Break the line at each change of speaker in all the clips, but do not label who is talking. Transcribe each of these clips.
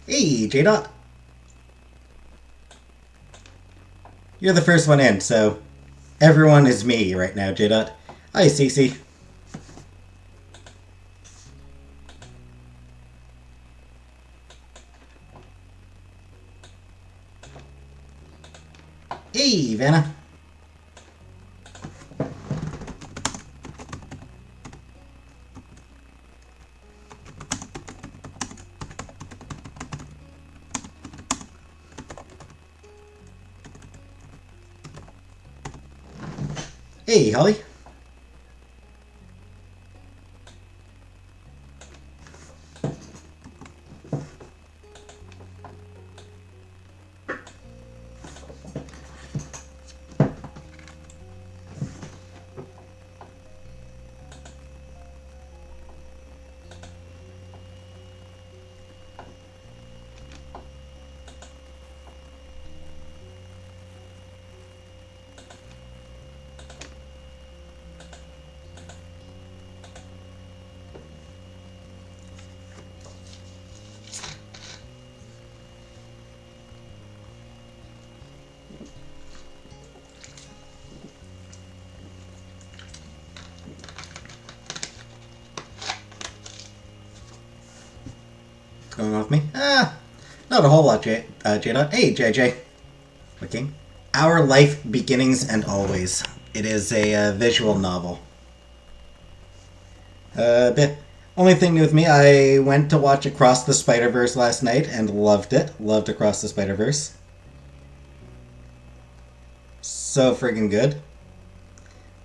Hey, J-Dot. You're the first one in, so everyone is me right now, J-Dot. Hi, Cece. Hey, Vanna. Hey, Holly. What's going on with me? Not a whole lot, J-Dot. Hey, JJ. Looking. Our Life Beginnings and Always. It is a visual novel. Bit. Only thing new with me, I went to watch Across the Spider-Verse last night and loved it. Loved Across the Spider-Verse. So friggin' good.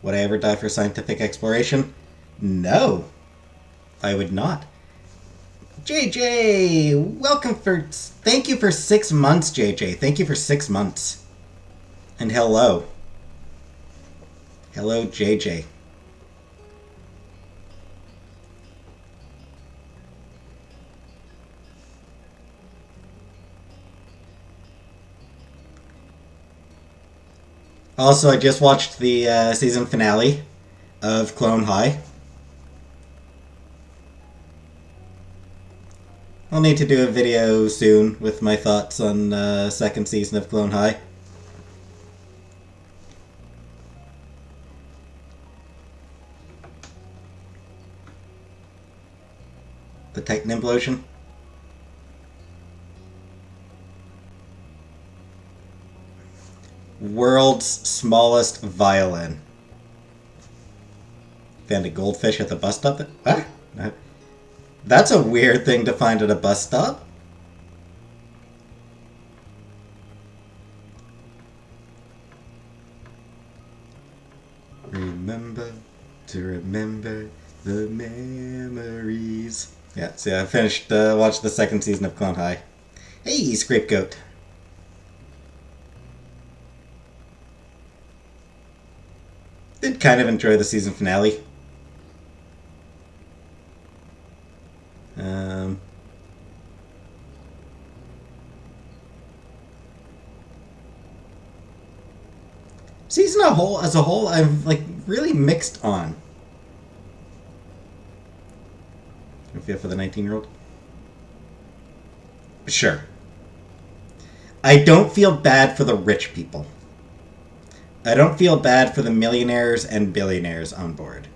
Would I ever die for scientific exploration? No. I would not. JJ! Welcome for... Thank you for 6 months, JJ. Thank you for 6 months. And hello. Hello, JJ. Also, I just watched the season finale of Clone High. I'll need to do a video soon with my thoughts on second season of Clone High. The Titan implosion. World's smallest violin. Found a goldfish at the bus stop. What? That's a weird thing to find at a bus stop. Remember to remember the memories. Yeah, so I finished, watched the second season of Clone High. Hey, Scapegoat. Did kind of enjoy the season finale. Season as a whole, I'm like really mixed on. You feel for the 19-year-old? Sure. I don't feel bad for the rich people. I don't feel bad for the millionaires and billionaires on board.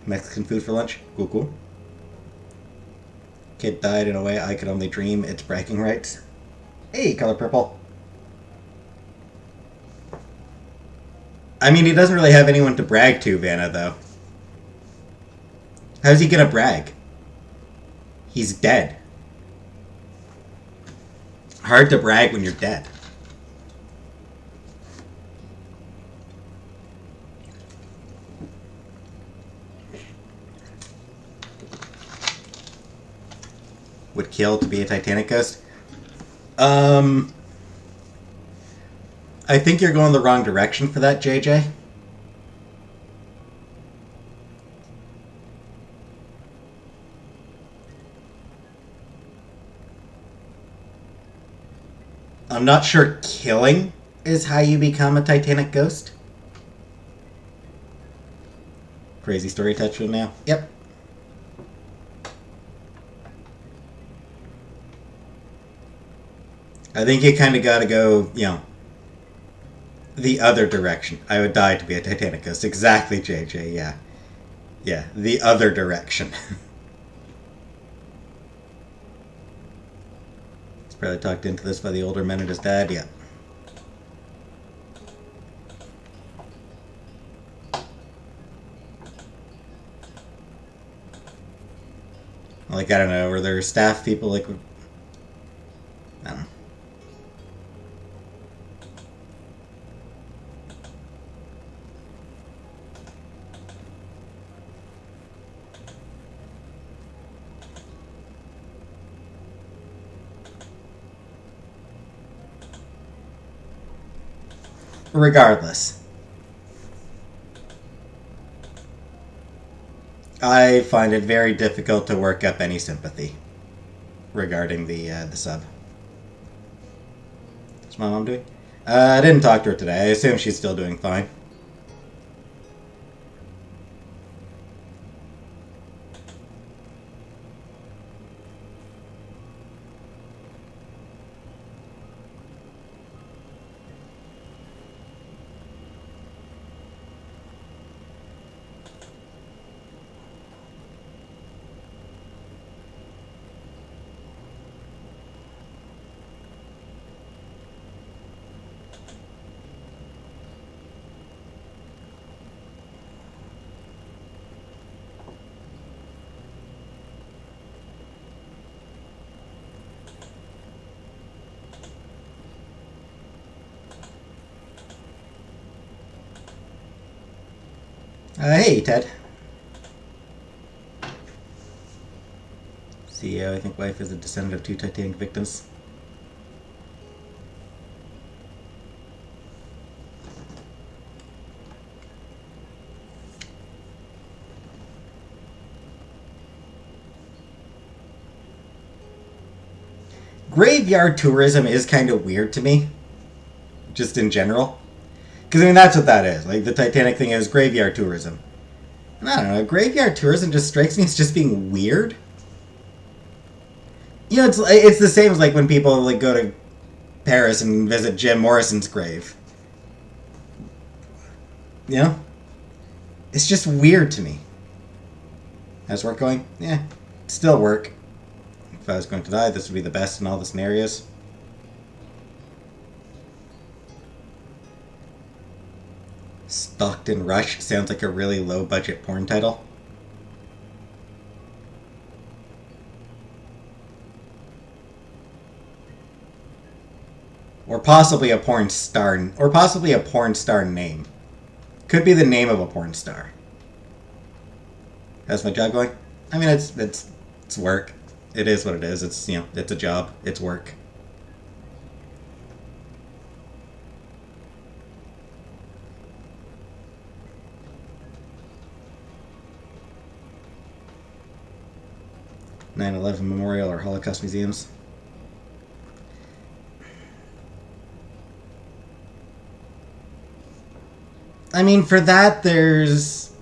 Mexican food for lunch? Cool, cool. Kid died in a way I could only dream. It's bragging rights. Hey, Color Purple. I mean, he doesn't really have anyone to brag to, Vanna, though. How's he gonna brag? He's dead. Hard to brag when you're dead. Would kill to be a Titanic ghost? I think you're going the wrong direction for that, JJ. I'm not sure killing is how you become a Titanic ghost. Crazy story attachment now. Yep. I think you kind of got to go, the other direction. I would die to be a Titanic ghost. Exactly, JJ. Yeah. Yeah, the other direction. He's probably talked into this by the older men and his dad. Yeah. Like, I don't know, were there staff people, like, I don't know. Regardless, I find it very difficult to work up any sympathy regarding the sub. What's my mom doing? I didn't talk to her today. I assume she's still doing fine. Hey, Ted. CEO, I think wife is a descendant of 2 Titanic victims. Graveyard tourism is kind of weird to me, just in general. Because, I mean, that's what that is. Like, the Titanic thing is graveyard tourism. And I don't know, graveyard tourism just strikes me as just being weird. You know, it's the same as, like, when people, like, go to Paris and visit Jim Morrison's grave. You know? It's just weird to me. How's work going? Yeah, still work. If I was going to die, this would be the best in all the scenarios. Stockton Rush sounds like a really low-budget porn title. Or possibly a porn star, or possibly a porn star name. Could be the name of a porn star. How's my job going? I mean, it's work. It is what it is. It's, it's a job. It's work. (9/11) Memorial or Holocaust museums. I mean, for that, there's...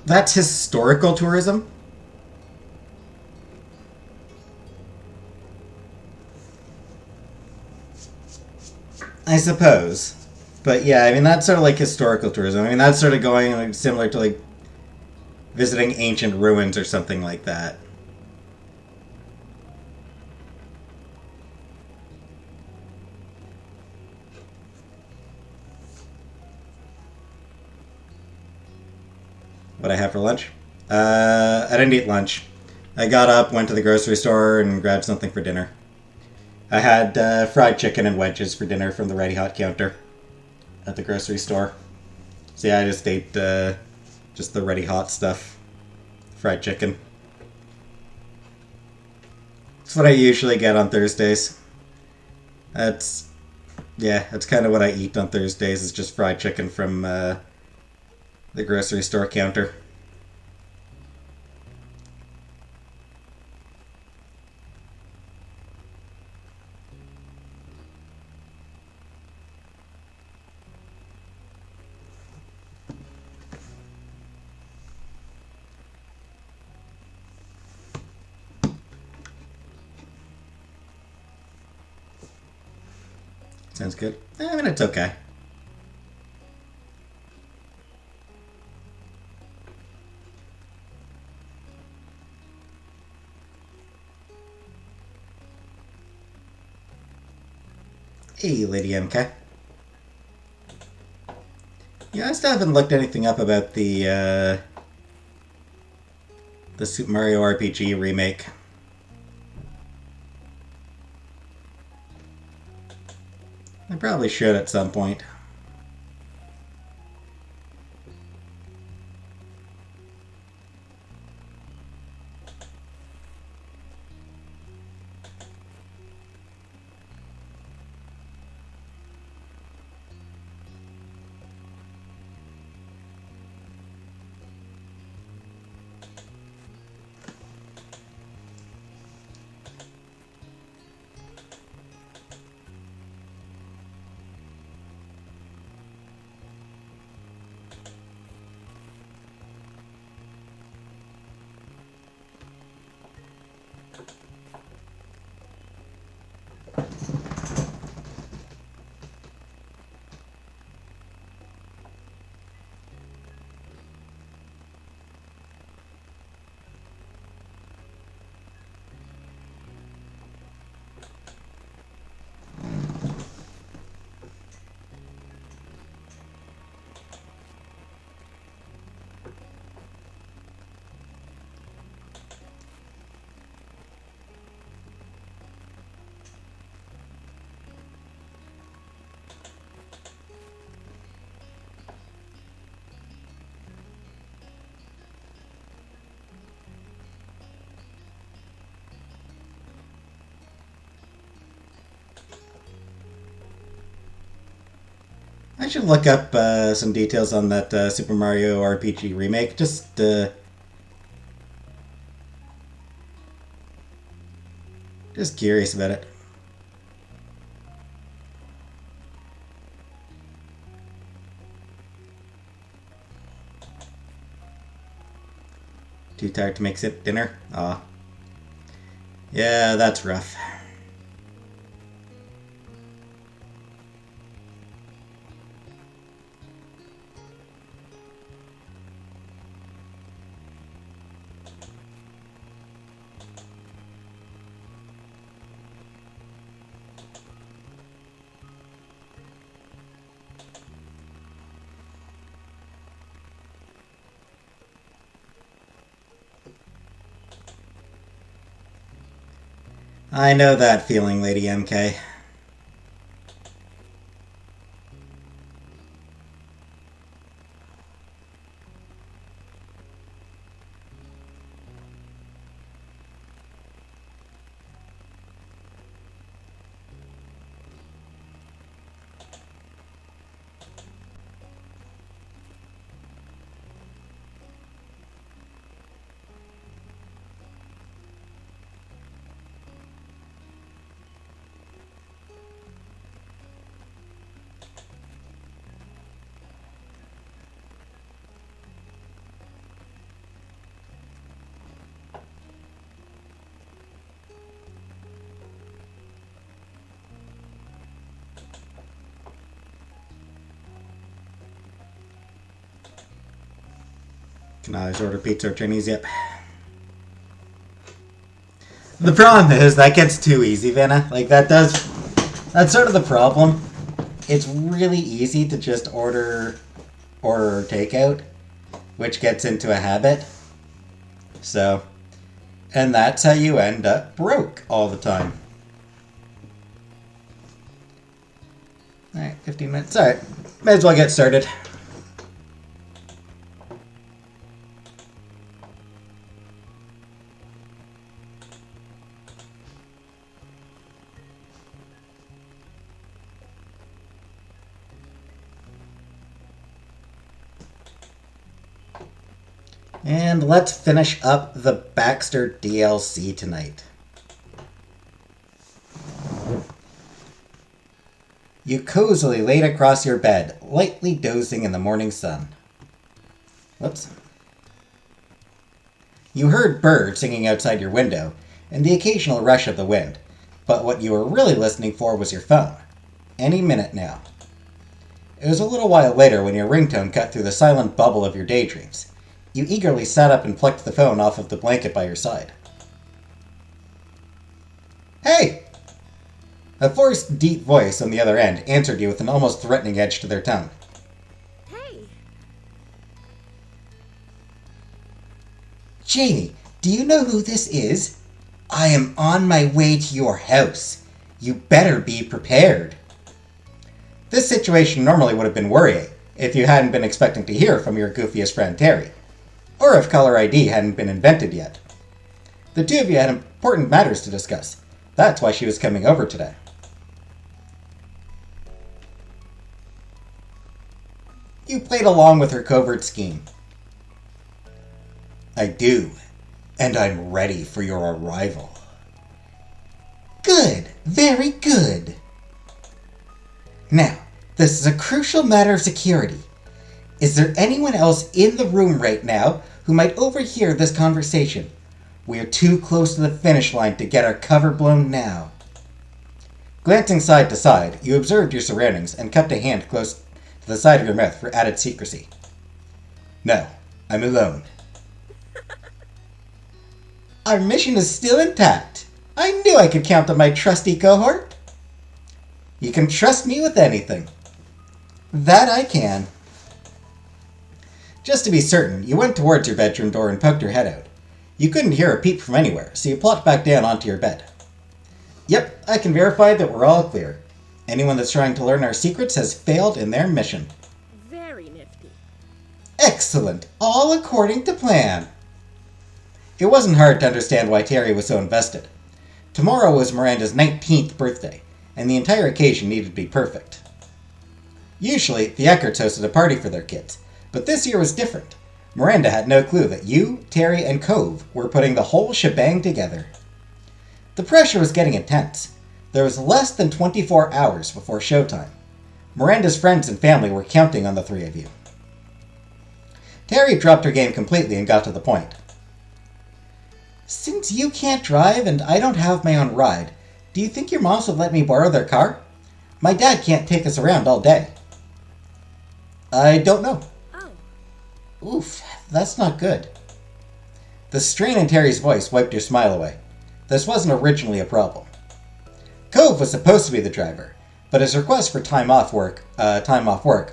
That's historical tourism. I suppose. But yeah, I mean, that's sort of like historical tourism. I mean, that's sort of going like, similar to like visiting ancient ruins or something like that. What I have for lunch? I didn't eat lunch. I got up, went to the grocery store, and grabbed something for dinner. I had fried chicken and wedges for dinner from the Ready Hot counter at the grocery store. So yeah, I just ate just the Ready Hot stuff. Fried chicken. That's what I usually get on Thursdays. That's kind of what I eat on Thursdays, is just fried chicken from the grocery store counter. Sounds good. I mean, it's okay. Hey, Lady MK. Yeah, I still haven't looked anything up about the Super Mario RPG remake. I probably should at some point. I should look up some details on that Super Mario RPG remake. Just curious about it. Too tired to make dinner? Aw. Yeah, that's rough. I know that feeling, Lady MK. Can I always order pizza or Chinese? Yep. The problem is that gets too easy, Vanna. Like that's sort of the problem. It's really easy to just order takeout, which gets into a habit. So, and that's how you end up broke all the time. Alright, 15 minutes. Alright, may as well get started. And let's finish up the Baxter DLC tonight. You cozily laid across your bed, lightly dozing in the morning sun. Whoops. You heard birds singing outside your window, and the occasional rush of the wind, but what you were really listening for was your phone. any minute now. It was a little while later when your ringtone cut through the silent bubble of your daydreams. You eagerly sat up and plucked the phone off of the blanket by your side. Hey! A forced, deep voice on the other end answered you with an almost threatening edge to their tone.
Hey!
Jamie, do you know who this is? I am on my way to your house. You better be prepared. This situation normally would have been worrying if you hadn't been expecting to hear from your goofiest friend Terry, or if caller ID hadn't been invented yet. The two of you had important matters to discuss. That's why she was coming over today. You played along with her covert scheme. I do, and I'm ready for your arrival. Good, very good. Now, this is a crucial matter of security. Is there anyone else in the room right now who might overhear this conversation? We are too close to the finish line to get our cover blown now. Glancing side to side, you observed your surroundings and kept a hand close to the side of your mouth for added secrecy. No, I'm alone. Our mission is still intact. I knew I could count on my trusty cohort. You can trust me with anything. That I can. Just to be certain, you went towards your bedroom door and poked your head out. You couldn't hear a peep from anywhere, so you plopped back down onto your bed. Yep, I can verify that we're all clear. Anyone that's trying to learn our secrets has failed in their mission.
Very nifty.
Excellent. All according to plan. It wasn't hard to understand why Terry was so invested. Tomorrow was Miranda's 19th birthday, and the entire occasion needed to be perfect. Usually, the Eckerts hosted a party for their kids, but this year was different. Miranda had no clue that you, Terry, and Cove were putting the whole shebang together. The pressure was getting intense. There was less than 24 hours before showtime. Miranda's friends and family were counting on the three of you. Terry dropped her game completely and got to the point. Since you can't drive and I don't have my own ride, do you think your moms would let me borrow their car? My dad can't take us around all day. I don't know.
Oh.
Oof, that's not good. The strain in Terry's voice wiped your smile away. This wasn't originally a problem. Cove was supposed to be the driver, but his request for time off work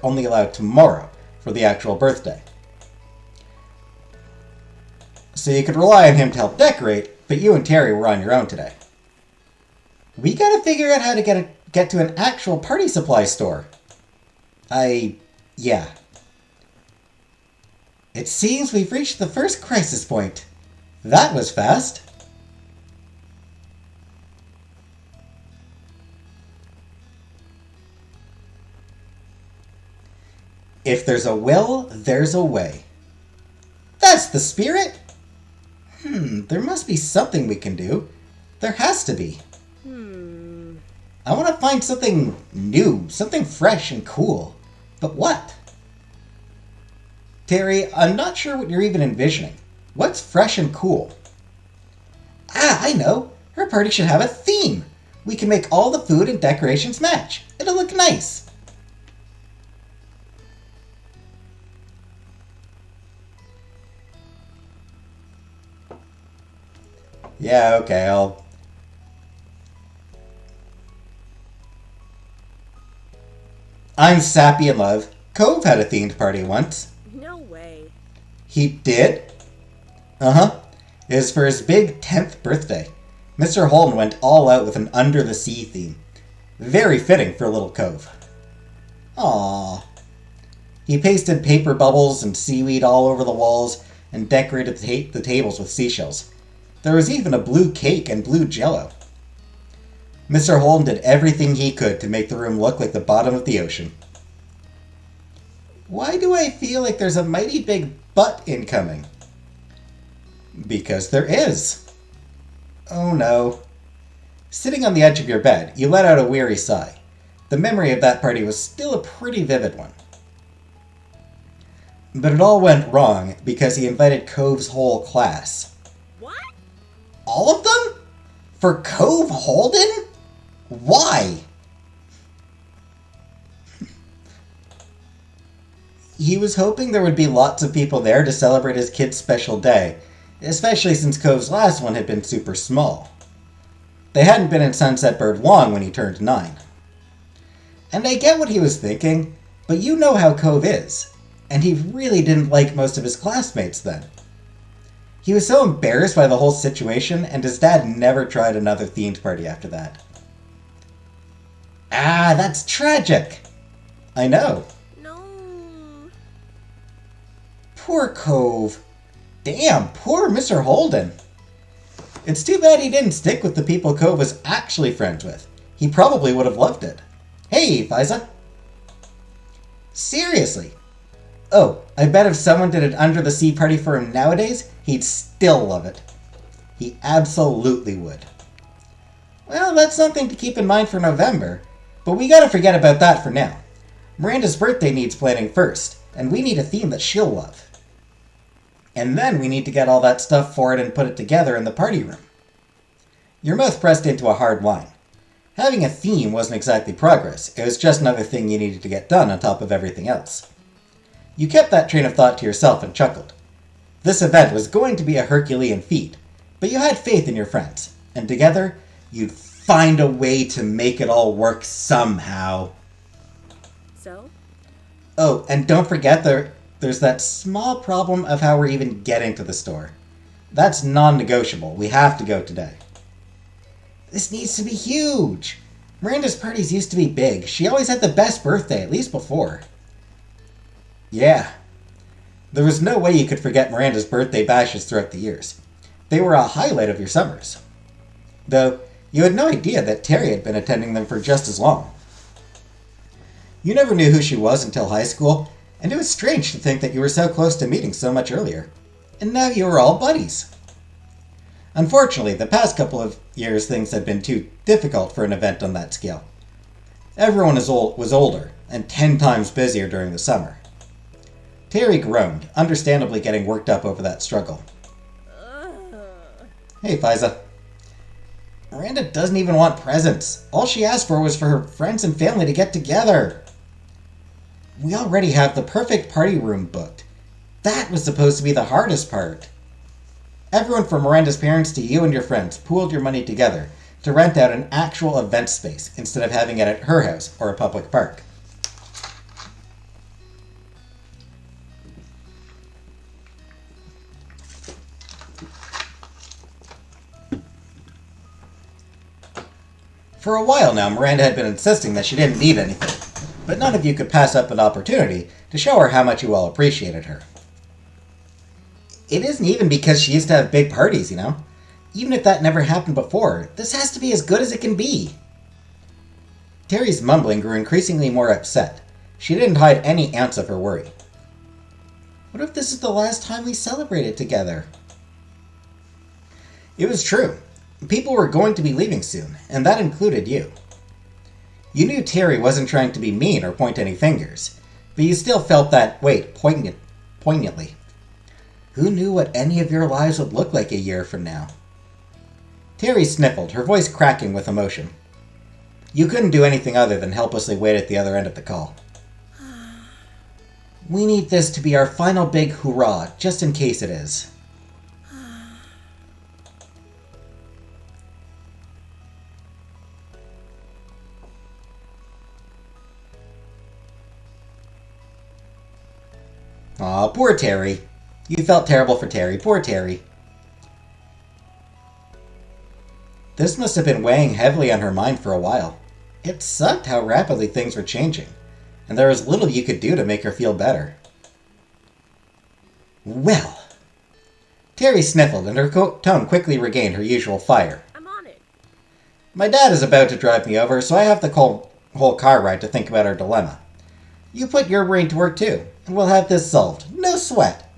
only allowed tomorrow for the actual birthday. So you could rely on him to help decorate, but you and Terry were on your own today. We gotta figure out how to get to an actual party supply store. Yeah. It seems we've reached the first crisis point. That was fast. If there's a will, there's a way. That's the spirit! There must be something we can do. There has to be. I want to find something new, something fresh and cool. But what? Terry, I'm not sure what you're even envisioning. What's fresh and cool? I know. Her party should have a theme. We can make all the food and decorations match. It'll look nice. Yeah, okay, I'm sappy in love. Cove had a themed party once.
No way.
He did? Uh-huh. It was for his big 10th birthday. Mr. Holden went all out with an under-the-sea theme. Very fitting for little Cove. Aww. He pasted paper bubbles and seaweed all over the walls and decorated the tables with seashells. There was even a blue cake and blue jello. Mr. Holden did everything he could to make the room look like the bottom of the ocean. Why do I feel like there's a mighty big but incoming? Because there is. Oh no. Sitting on the edge of your bed, you let out a weary sigh. The memory of that party was still a pretty vivid one. But it all went wrong because he invited Cove's whole class.
What?
All of them? For Cove Holden? Why? He was hoping there would be lots of people there to celebrate his kid's special day, especially since Cove's last one had been super small. They hadn't been in Sunset Bird long when he turned 9. And I get what he was thinking, but you know how Cove is, and he really didn't like most of his classmates then. He was so embarrassed by the whole situation, and his dad never tried another themed party after that. Ah, that's tragic! I know.
No.
Poor Cove. Damn, poor Mr. Holden. It's too bad he didn't stick with the people Cove was actually friends with. He probably would have loved it. Hey, Fiza. Seriously. Oh, I bet if someone did an under-the-sea party for him nowadays, he'd still love it. He absolutely would. Well, that's something to keep in mind for November, but we gotta forget about that for now. Miranda's birthday needs planning first, and we need a theme that she'll love. And then we need to get all that stuff for it and put it together in the party room. Your mouth pressed into a hard line. Having a theme wasn't exactly progress, it was just another thing you needed to get done on top of everything else. You kept that train of thought to yourself and chuckled. This event was going to be a Herculean feat, but you had faith in your friends, and together, you'd find a way to make it all work somehow.
So?
Oh, and don't forget there's that small problem of how we're even getting to the store. That's non-negotiable. We have to go today. This needs to be huge. Miranda's parties used to be big. She always had the best birthday, at least before. Yeah. There was no way you could forget Miranda's birthday bashes throughout the years. They were a highlight of your summers. Though, you had no idea that Terry had been attending them for just as long. You never knew who she was until high school, and it was strange to think that you were so close to meeting so much earlier. And now you were all buddies. Unfortunately, the past couple of years things had been too difficult for an event on that scale. Everyone was older, and 10 times busier during the summer. Terry groaned, understandably getting worked up over that struggle. Hey, Fiza. Miranda doesn't even want presents. All she asked for was for her friends and family to get together. We already have the perfect party room booked. That was supposed to be the hardest part. Everyone from Miranda's parents to you and your friends pooled your money together to rent out an actual event space instead of having it at her house or a public park. For a while now, Miranda had been insisting that she didn't need anything, but none of you could pass up an opportunity to show her how much you all appreciated her. It isn't even because she used to have big parties, you know? Even if that never happened before, this has to be as good as it can be. Terry's mumbling grew increasingly more upset. She didn't hide any ounce of her worry. What if this is the last time we celebrated together? It was true. People were going to be leaving soon, and that included you. You knew Terry wasn't trying to be mean or point any fingers, but you still felt that weight poignantly. Who knew what any of your lives would look like a year from now? Terry sniffled, her voice cracking with emotion. You couldn't do anything other than helplessly wait at the other end of the call. We need this to be our final big hurrah, just in case it is. Aw, poor Terry. You felt terrible for Terry. Poor Terry. This must have been weighing heavily on her mind for a while. It sucked how rapidly things were changing, and there was little you could do to make her feel better. Well. Terry sniffled, and her tone quickly regained her usual fire.
I'm on it.
My dad is about to drive me over, so I have the whole car ride to think about our dilemma. You put your brain to work too, and we'll have this solved. No sweat.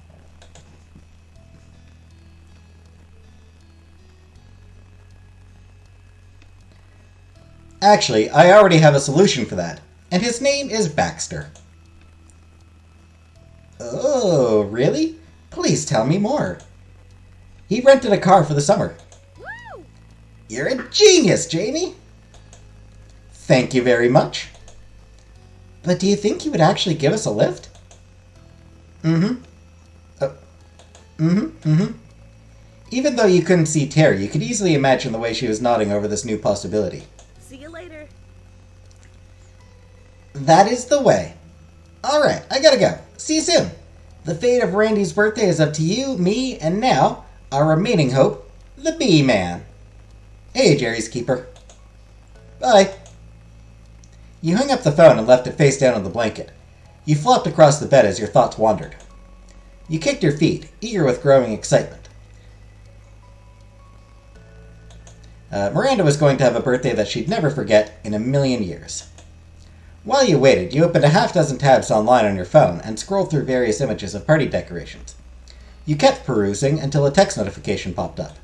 Actually, I already have a solution for that, and his name is Baxter. Oh, really? Please tell me more. He rented a car for the summer.
Woo!
You're a genius, Jamie! Thank you very much. But do you think he would actually give us a lift? Mm-hmm. Mm-hmm. Even though you couldn't see Terry, you could easily imagine the way she was nodding over this new possibility.
See you later.
That is the way. Alright, I gotta go. See you soon. The fate of Randy's birthday is up to you, me, and now, our remaining hope, the Bee-Man. Hey, Jerry's keeper. Bye. You hung up the phone and left it face down on the blanket. You flopped across the bed as your thoughts wandered. You kicked your feet, eager with growing excitement. Miranda was going to have a birthday that she'd never forget in a million years. While you waited, you opened a half-dozen tabs online on your phone and scrolled through various images of party decorations. You kept perusing until a text notification popped up.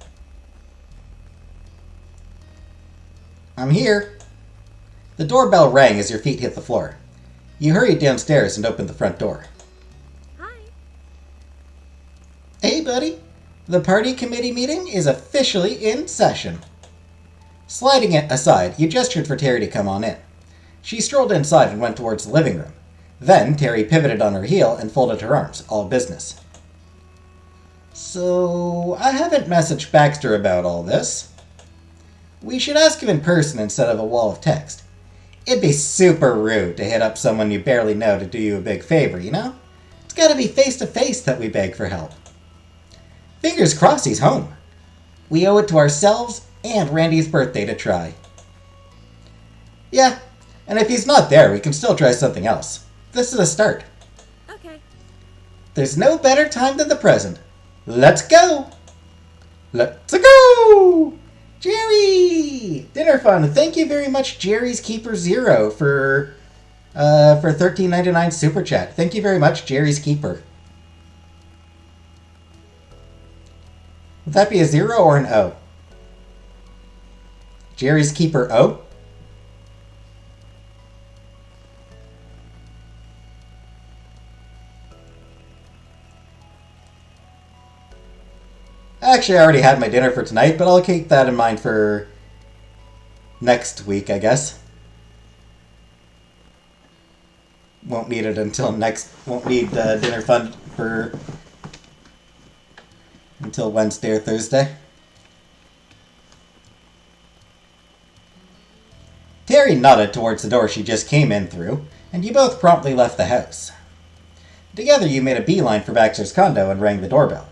I'm here. The doorbell rang as your feet hit the floor. You hurried downstairs and opened the front door.
Hi.
Hey, buddy. The party committee meeting is officially in session. Sliding it aside, you gestured for Terry to come on in. She strolled inside and went towards the living room. Then Terry pivoted on her heel and folded her arms, all business. So, I haven't messaged Baxter about all this. We should ask him in person instead of a wall of text. It'd be super rude to hit up someone you barely know to do you a big favor, you know? It's gotta be face to face that we beg for help. Fingers crossed he's home. We owe it to ourselves and Randy's birthday to try. Yeah, and if he's not there, we can still try something else. This is a start.
Okay.
There's no better time than the present. Let's go! Let's go! Jerry! Dinner fun. Thank you very much, Jerry's Keeper Zero, for $13.99 super chat. Thank you very much, Jerry's Keeper. Would that be a 0 or an O? Jerry's Keeper O? Actually, I already had my dinner for tonight, but I'll keep that in mind for next week, I guess. Won't need it until won't need dinner fund for until Wednesday or Thursday. Terry nodded towards the door she just came in through, and you both promptly left the house. Together you made a beeline for Baxter's condo and rang the doorbell.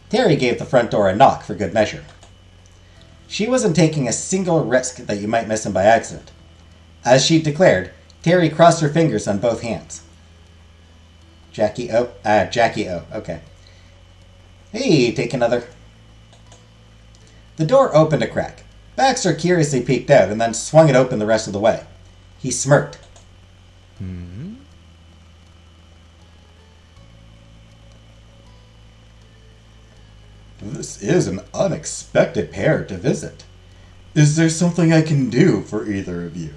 Terry gave the front door a knock for good measure. She wasn't taking a single risk that you might miss him by accident. As she declared, Terry crossed her fingers on both hands. Jackie O. Okay. Hey, take another. The door opened a crack. Baxter curiously peeked out and then swung it open the rest of the way. He smirked. This is an unexpected pair to visit. Is there something I can do for either of you?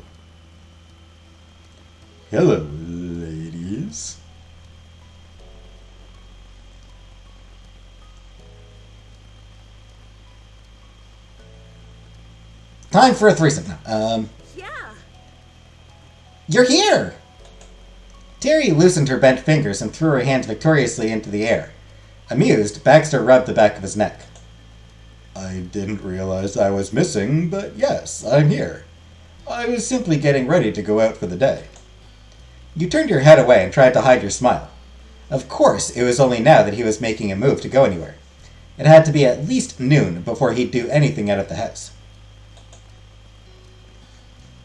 Hello, ladies. Time for a threesome.
Yeah.
You're here! Terry loosened her bent fingers and threw her hands victoriously into the air. Amused, Baxter rubbed the back of his neck. I didn't realize I was missing, but yes, I'm here. I was simply getting ready to go out for the day. You turned your head away and tried to hide your smile. Of course, it was only now that he was making a move to go anywhere. It had to be at least noon before he'd do anything out of the house.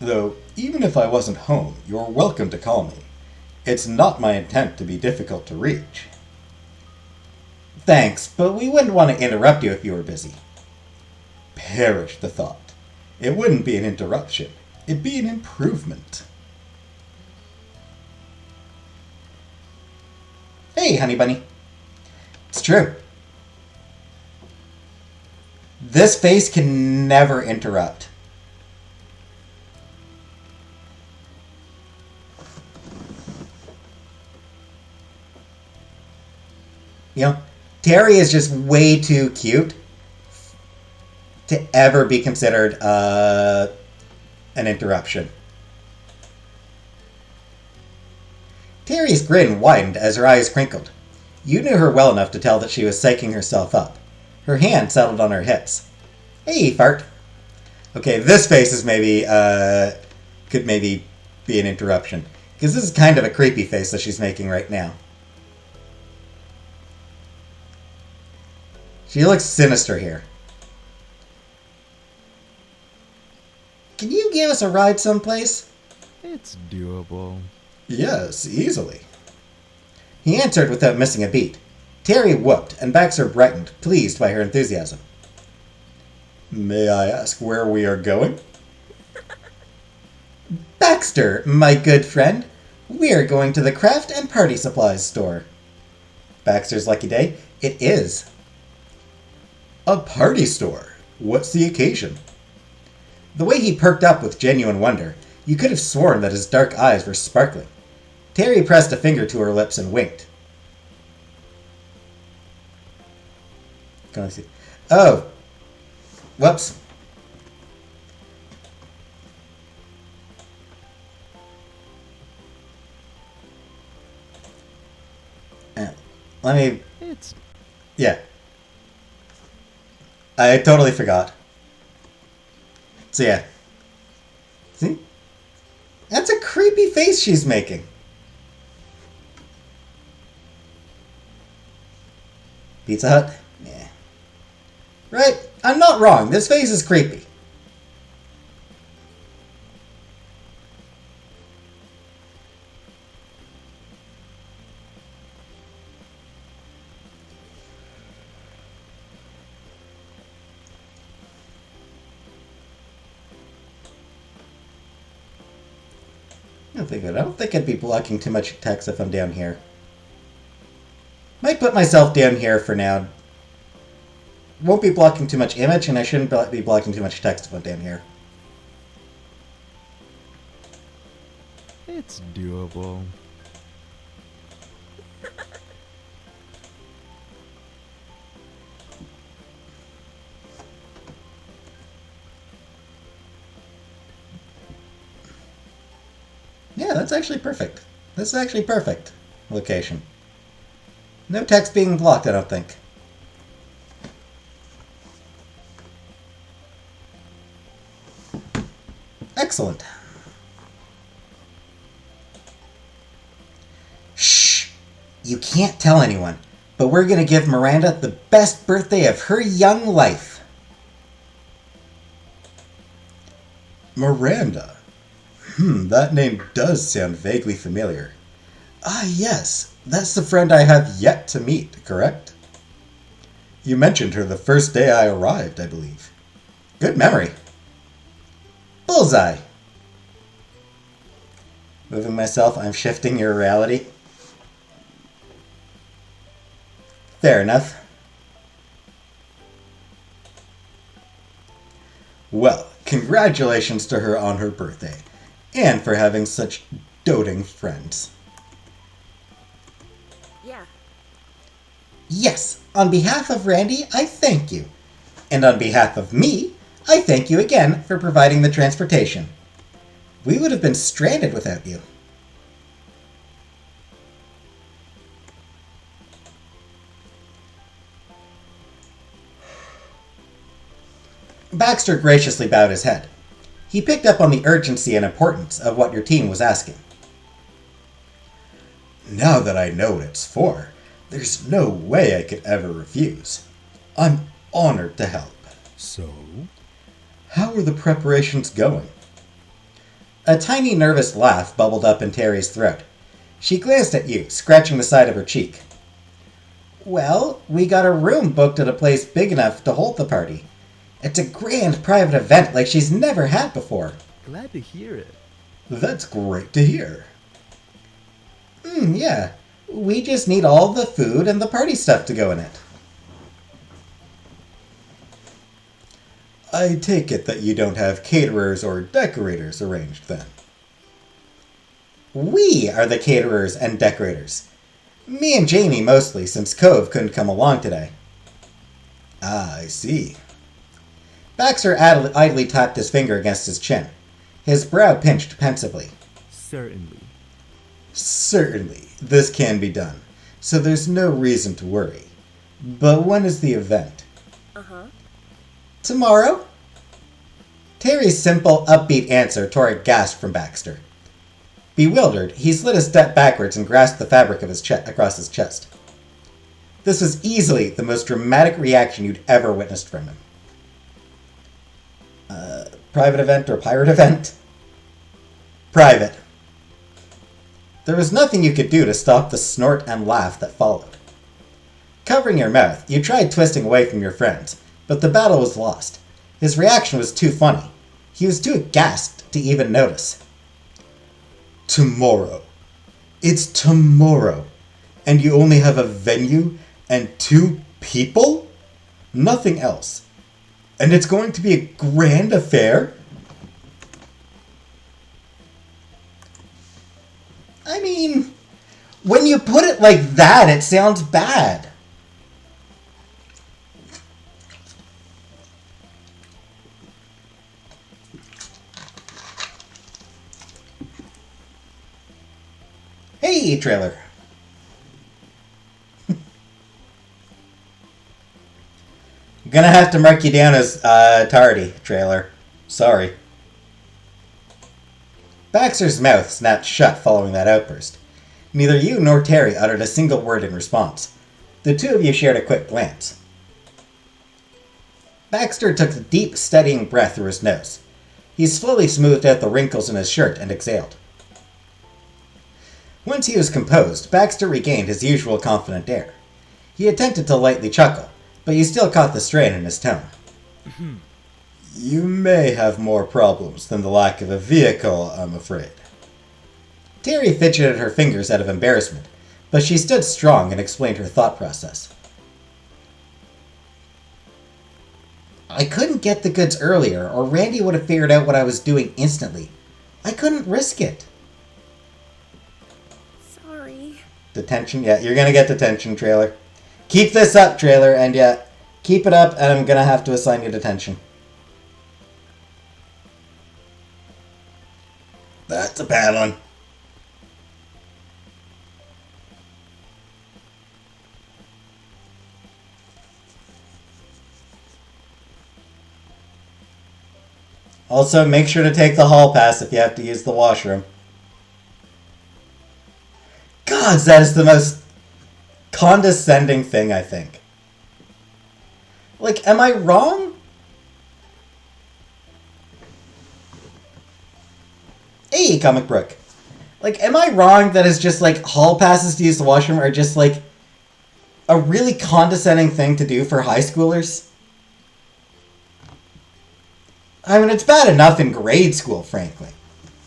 Though, even if I wasn't home, you're welcome to call me. It's not my intent to be difficult to reach. Thanks, but we wouldn't want to interrupt you if you were busy. Perish the thought. It wouldn't be an interruption. It'd be an improvement. Hey, honey bunny. It's true. This face can never interrupt. You know, Terry is just way too cute to ever be considered an interruption. Terry's grin widened as her eyes crinkled. You knew her well enough to tell that she was psyching herself up. Her hand settled on her hips. Hey, fart. Okay, this face is could maybe be an interruption. Because this is kind of a creepy face that she's making right now. She looks sinister here. Can you give us a ride someplace?
It's doable.
Yes, easily. He answered without missing a beat. Terry whooped, and Baxter brightened, pleased by her enthusiasm. May I ask where we are going? Baxter, my good friend, we are going to the craft and party supplies store. Baxter's lucky day? It is. A party store? What's the occasion? The way he perked up with genuine wonder, you could have sworn that his dark eyes were sparkling. Terry pressed a finger to her lips and winked. Can I see? Oh. Whoops. Let me... Yeah. I totally forgot. So yeah. See? That's a creepy face she's making. Pizza Hut? Yeah. Right? I'm not wrong. This face is creepy. I don't think I'd be blocking too much text if I'm down here. Might put myself down here for now. Won't be blocking too much image, and I shouldn't be blocking too much text if I'm down here.
It's doable.
Yeah, that's actually perfect. This is actually perfect location. No text being blocked, I don't think. Excellent. Shh! You can't tell anyone, but we're going to give Miranda the best birthday of her young life. Miranda? That name does sound vaguely familiar. Ah, yes. That's the friend I have yet to meet, correct? You mentioned her the first day I arrived, I believe. Good memory. Bullseye. Moving myself, I'm shifting your reality. Fair enough. Well, congratulations to her on her birthday, and for having such doting friends.
Yeah.
Yes, on behalf of Randy, I thank you. And on behalf of me, I thank you again for providing the transportation. We would have been stranded without you. Baxter graciously bowed his head. He picked up on the urgency and importance of what your team was asking. Now that I know what it's for, there's no way I could ever refuse. I'm honored to help.
So?
How are the preparations going? A tiny nervous laugh bubbled up in Terry's throat. She glanced at you, scratching the side of her cheek. Well, we got a room booked at a place big enough to hold the party. It's a grand private event like she's never had before.
Glad to hear it.
That's great to hear. Yeah. We just need all the food and the party stuff to go in it. I take it that you don't have caterers or decorators arranged then. We are the caterers and decorators. Me and Jamie mostly, since Cove couldn't come along today. Ah, I see. Baxter idly tapped his finger against his chin. His brow pinched pensively.
Certainly.
Certainly, this can be done. so there's no reason to worry. But when is the event?
Uh-huh.
Tomorrow? Terry's simple, upbeat answer tore a gasp from Baxter. Bewildered, he slid a step backwards and grasped the fabric of his across his chest. This was easily the most dramatic reaction you'd ever witnessed from him. Private event or pirate event? Private. There was nothing you could do to stop the snort and laugh that followed. Covering your mouth, you tried twisting away from your friends, but the battle was lost. His reaction was too funny. He was too aghast to even notice. Tomorrow. It's tomorrow. And you only have a venue and 2 people? Nothing else. And it's going to be a grand affair? I mean, when you put it like that, it sounds bad. Hey, trailer. I'm gonna have to mark you down as tardy, trailer. Sorry. Baxter's mouth snapped shut following that outburst. Neither you nor Terry uttered a single word in response. The two of you shared a quick glance. Baxter took a deep, steadying breath through his nose. He slowly smoothed out the wrinkles in his shirt and exhaled. Once he was composed, Baxter regained his usual confident air. He attempted to lightly chuckle, but you still caught the strain in his tone. You may have more problems than the lack of a vehicle, I'm afraid. Terry fidgeted her fingers out of embarrassment, but she stood strong and explained her thought process. I couldn't get the goods earlier, or Randy would have figured out what I was doing instantly. I couldn't risk it.
Sorry.
Detention? Yeah, you're gonna get detention, trailer. Keep this up, trailer, and yeah, keep it up, and I'm gonna have to assign you detention. That's a bad one. Also, make sure to take the hall pass if you have to use the washroom. God, that is the most condescending thing, I think. Like, am I wrong? Hey, Comic Brook. Like, am I wrong that it's just, like, hall passes to use the washroom are just, like, a really condescending thing to do for high schoolers? I mean, it's bad enough in grade school, frankly.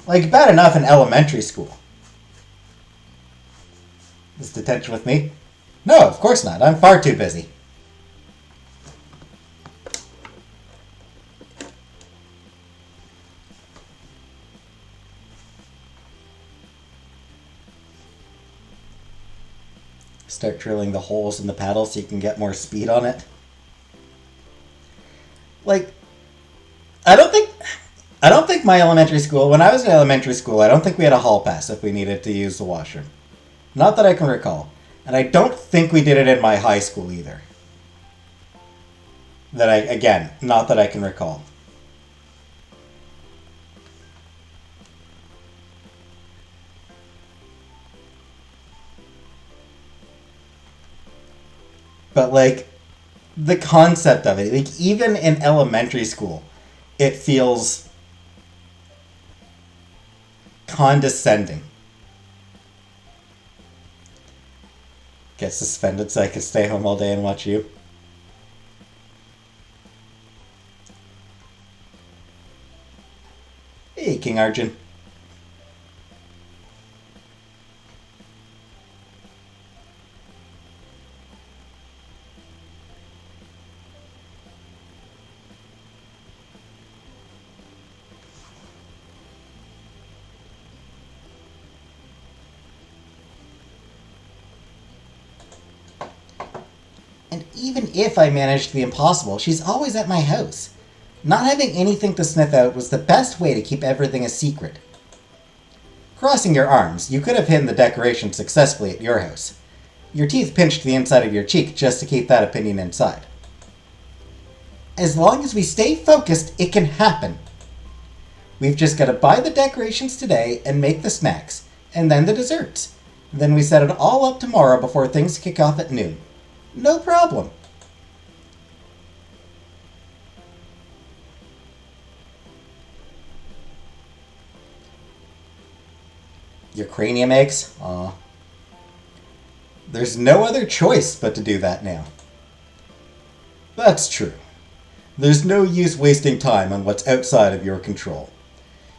Like, bad enough in elementary school. Is detention with me? No, of course not. I'm far too busy. Start drilling the holes in the paddle so you can get more speed on it. Like, I don't think my elementary school, when I was in elementary school, I don't think we had a hall pass if we needed to use the washroom. Not that I can recall. And I don't think we did it in my high school either. Again, not that I can recall. But, like, the concept of it, like, even in elementary school, it feels condescending. Get suspended so I can stay home all day and watch you. Hey, King Arjun. And even if I managed the impossible, she's always at my house. Not having anything to sniff out was the best way to keep everything a secret. Crossing your arms, you could have hidden the decoration successfully at your house. Your teeth pinched the inside of your cheek just to keep that opinion inside. As long as we stay focused, it can happen. We've just got to buy the decorations today and make the snacks, and then the desserts. Then we set it all up tomorrow before things kick off at noon. No problem. Your cranium aches? Aw. There's no other choice but to do that now. That's true. There's no use wasting time on what's outside of your control.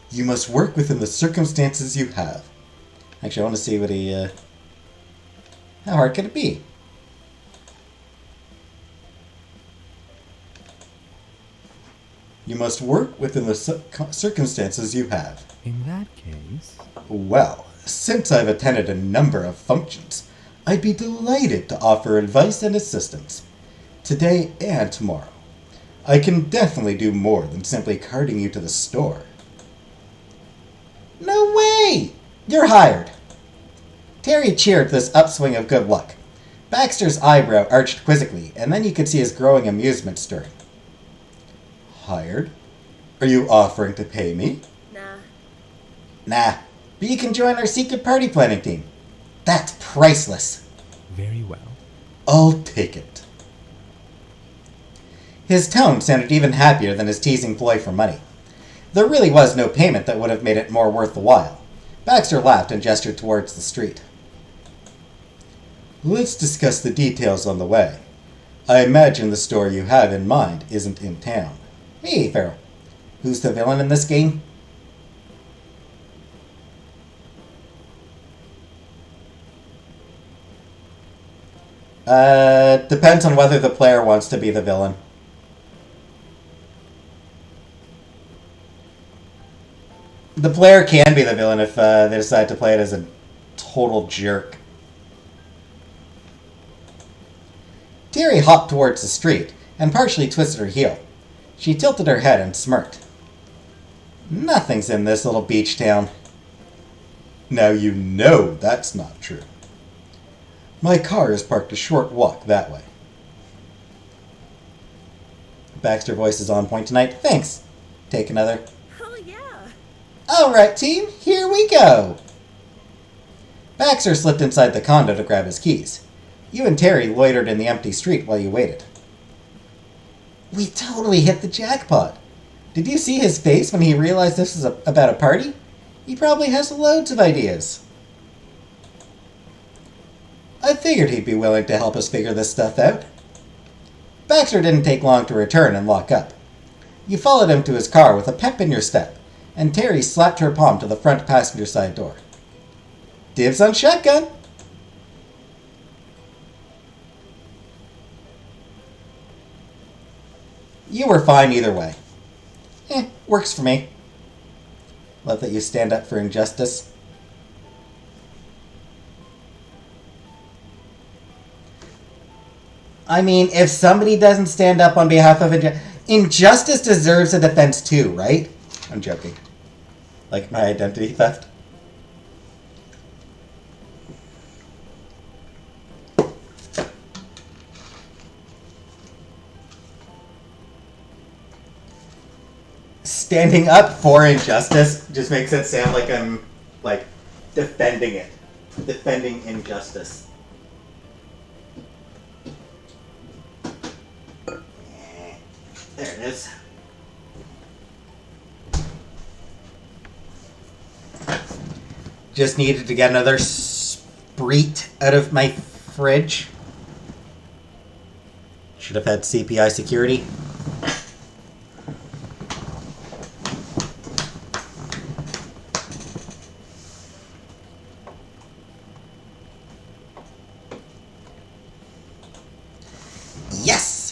You must work within the circumstances you have. Actually, I want to see what he... How hard could it be? You must work within the circumstances you have.
In that case...
Well, since I've attended a number of functions, I'd be delighted to offer advice and assistance, today and tomorrow. I can definitely do more than simply carting you to the store. No way! You're hired! Terry cheered this upswing of good luck. Baxter's eyebrow arched quizzically, and then you could see his growing amusement stirring. Hired? Are you offering to pay me? Nah, but you can join our secret party planning team. That's priceless.
Very well.
I'll take it. His tone sounded even happier than his teasing ploy for money. There really was no payment that would have made it more worth the while. Baxter laughed and gestured towards the street. Let's discuss the details on the way. I imagine the store you have in mind isn't in town. Hey, Farrell. Who's the villain in this game? Depends on whether the player wants to be the villain. The player can be the villain if they decide to play it as a total jerk. Terry hopped towards the street and partially twisted her heel. She tilted her head and smirked. Nothing's in this little beach town. Now you know that's not true. My car is parked a short walk that way. Baxter voice is on point tonight. Thanks. Take another.
Oh, yeah.
Alright, team, here we go. Baxter slipped inside the condo to grab his keys. You and Terry loitered in the empty street while you waited. We totally hit the jackpot. Did you see his face when he realized this was about a party? He probably has loads of ideas. I figured he'd be willing to help us figure this stuff out. Baxter didn't take long to return and lock up. You followed him to his car with a pep in your step, and Terry slapped her palm to the front passenger side door. Dibs on shotgun! You were fine either way. Works for me. Love that you stand up for injustice. I mean, if somebody doesn't stand up on behalf of injustice deserves a defense too, right? I'm joking. Like my identity theft. Standing up for injustice just makes it sound like I'm, like, defending it. Defending injustice. There it is. Just needed to get another Sprite out of my fridge. Should have had CPI security. Yes!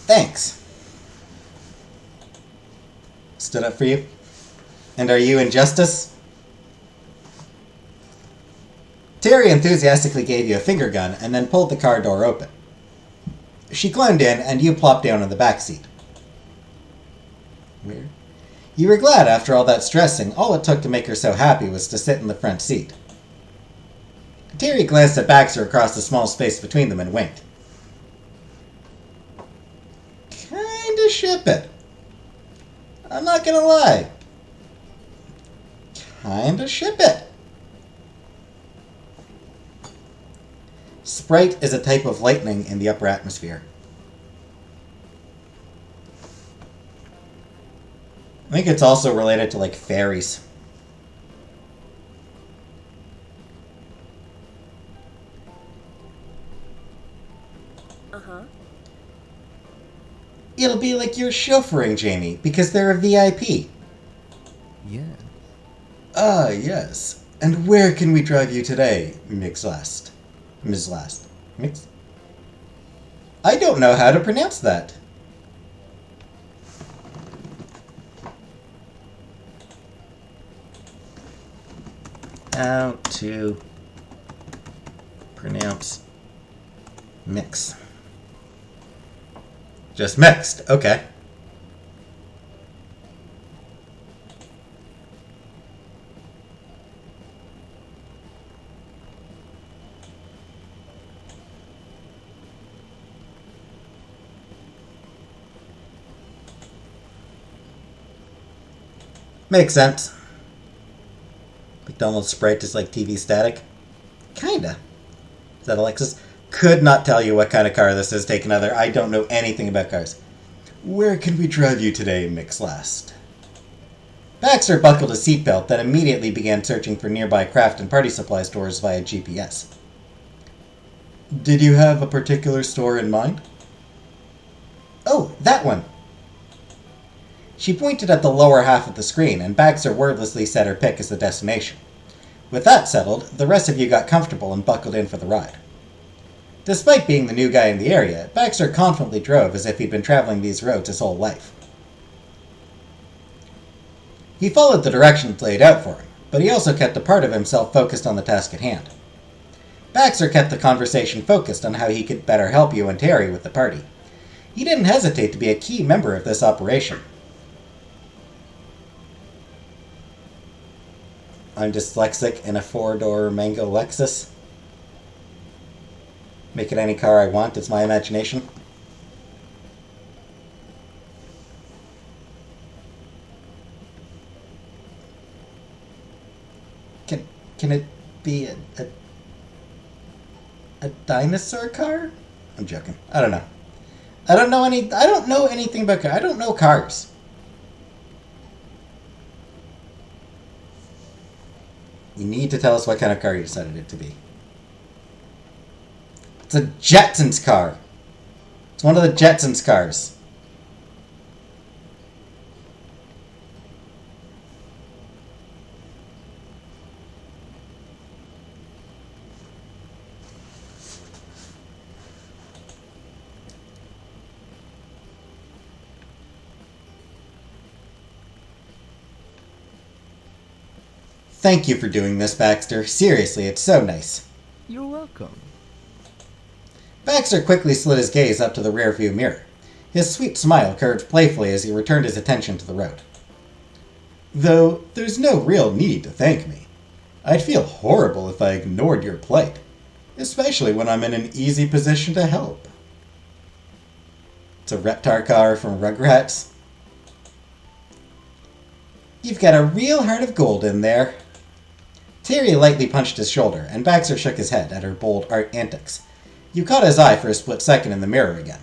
Thanks. Stood up for you? And are you injustice? Terry enthusiastically gave you a finger gun and then pulled the car door open. She climbed in and you plopped down in the back seat. Weird. You were glad after all that stressing, all it took to make her so happy was to sit in the front seat. Terry glanced at Baxter across the small space between them and winked. Kinda ship it. I'm not gonna lie. Kinda ship it. Sprite is a type of lightning in the upper atmosphere. I think it's also related to, like, fairies.
Uh-huh.
It'll be like you're chauffeuring, Jamie, because they're a VIP.
Yeah.
Ah, yes. And where can we drive you today, Ms. Last? Ms. Last. Mix? I don't know how to pronounce that. How to pronounce mix. Just mixed. Okay. Makes sense. McDonald's Sprite is like TV static. Kinda. Is that Alexis? Could not tell you what kind of car this is, take another. I don't know anything about cars. Where can we drive you today, Mix Last? Baxter buckled his seatbelt, then immediately began searching for nearby craft and party supply stores via GPS. Did you have a particular store in mind? Oh, that one! She pointed at the lower half of the screen, and Baxter wordlessly set her pick as the destination. With that settled, the rest of you got comfortable and buckled in for the ride. Despite being the new guy in the area, Baxter confidently drove as if he'd been traveling these roads his whole life. He followed the directions laid out for him, but he also kept a part of himself focused on the task at hand. Baxter kept the conversation focused on how he could better help you and Terry with the party. He didn't hesitate to be a key member of this operation. I'm dyslexic in a 4-door Mango Lexus. Make it any car I want, it's my imagination. Can it be a dinosaur car? I'm joking. I don't know. I don't know anything about cars. I don't know cars. You need to tell us what kind of car you decided it to be. It's a Jetsons car. It's one of the Jetsons cars. Thank you for doing this, Baxter. Seriously, it's so nice.
You're welcome.
Baxter quickly slid his gaze up to the rearview mirror. His sweet smile curved playfully as he returned his attention to the road. Though, there's no real need to thank me. I'd feel horrible if I ignored your plight, especially when I'm in an easy position to help. It's a Reptar car from Rugrats. You've got a real heart of gold in there. Terry lightly punched his shoulder, and Baxter shook his head at her bold art antics. You caught his eye for a split second in the mirror again.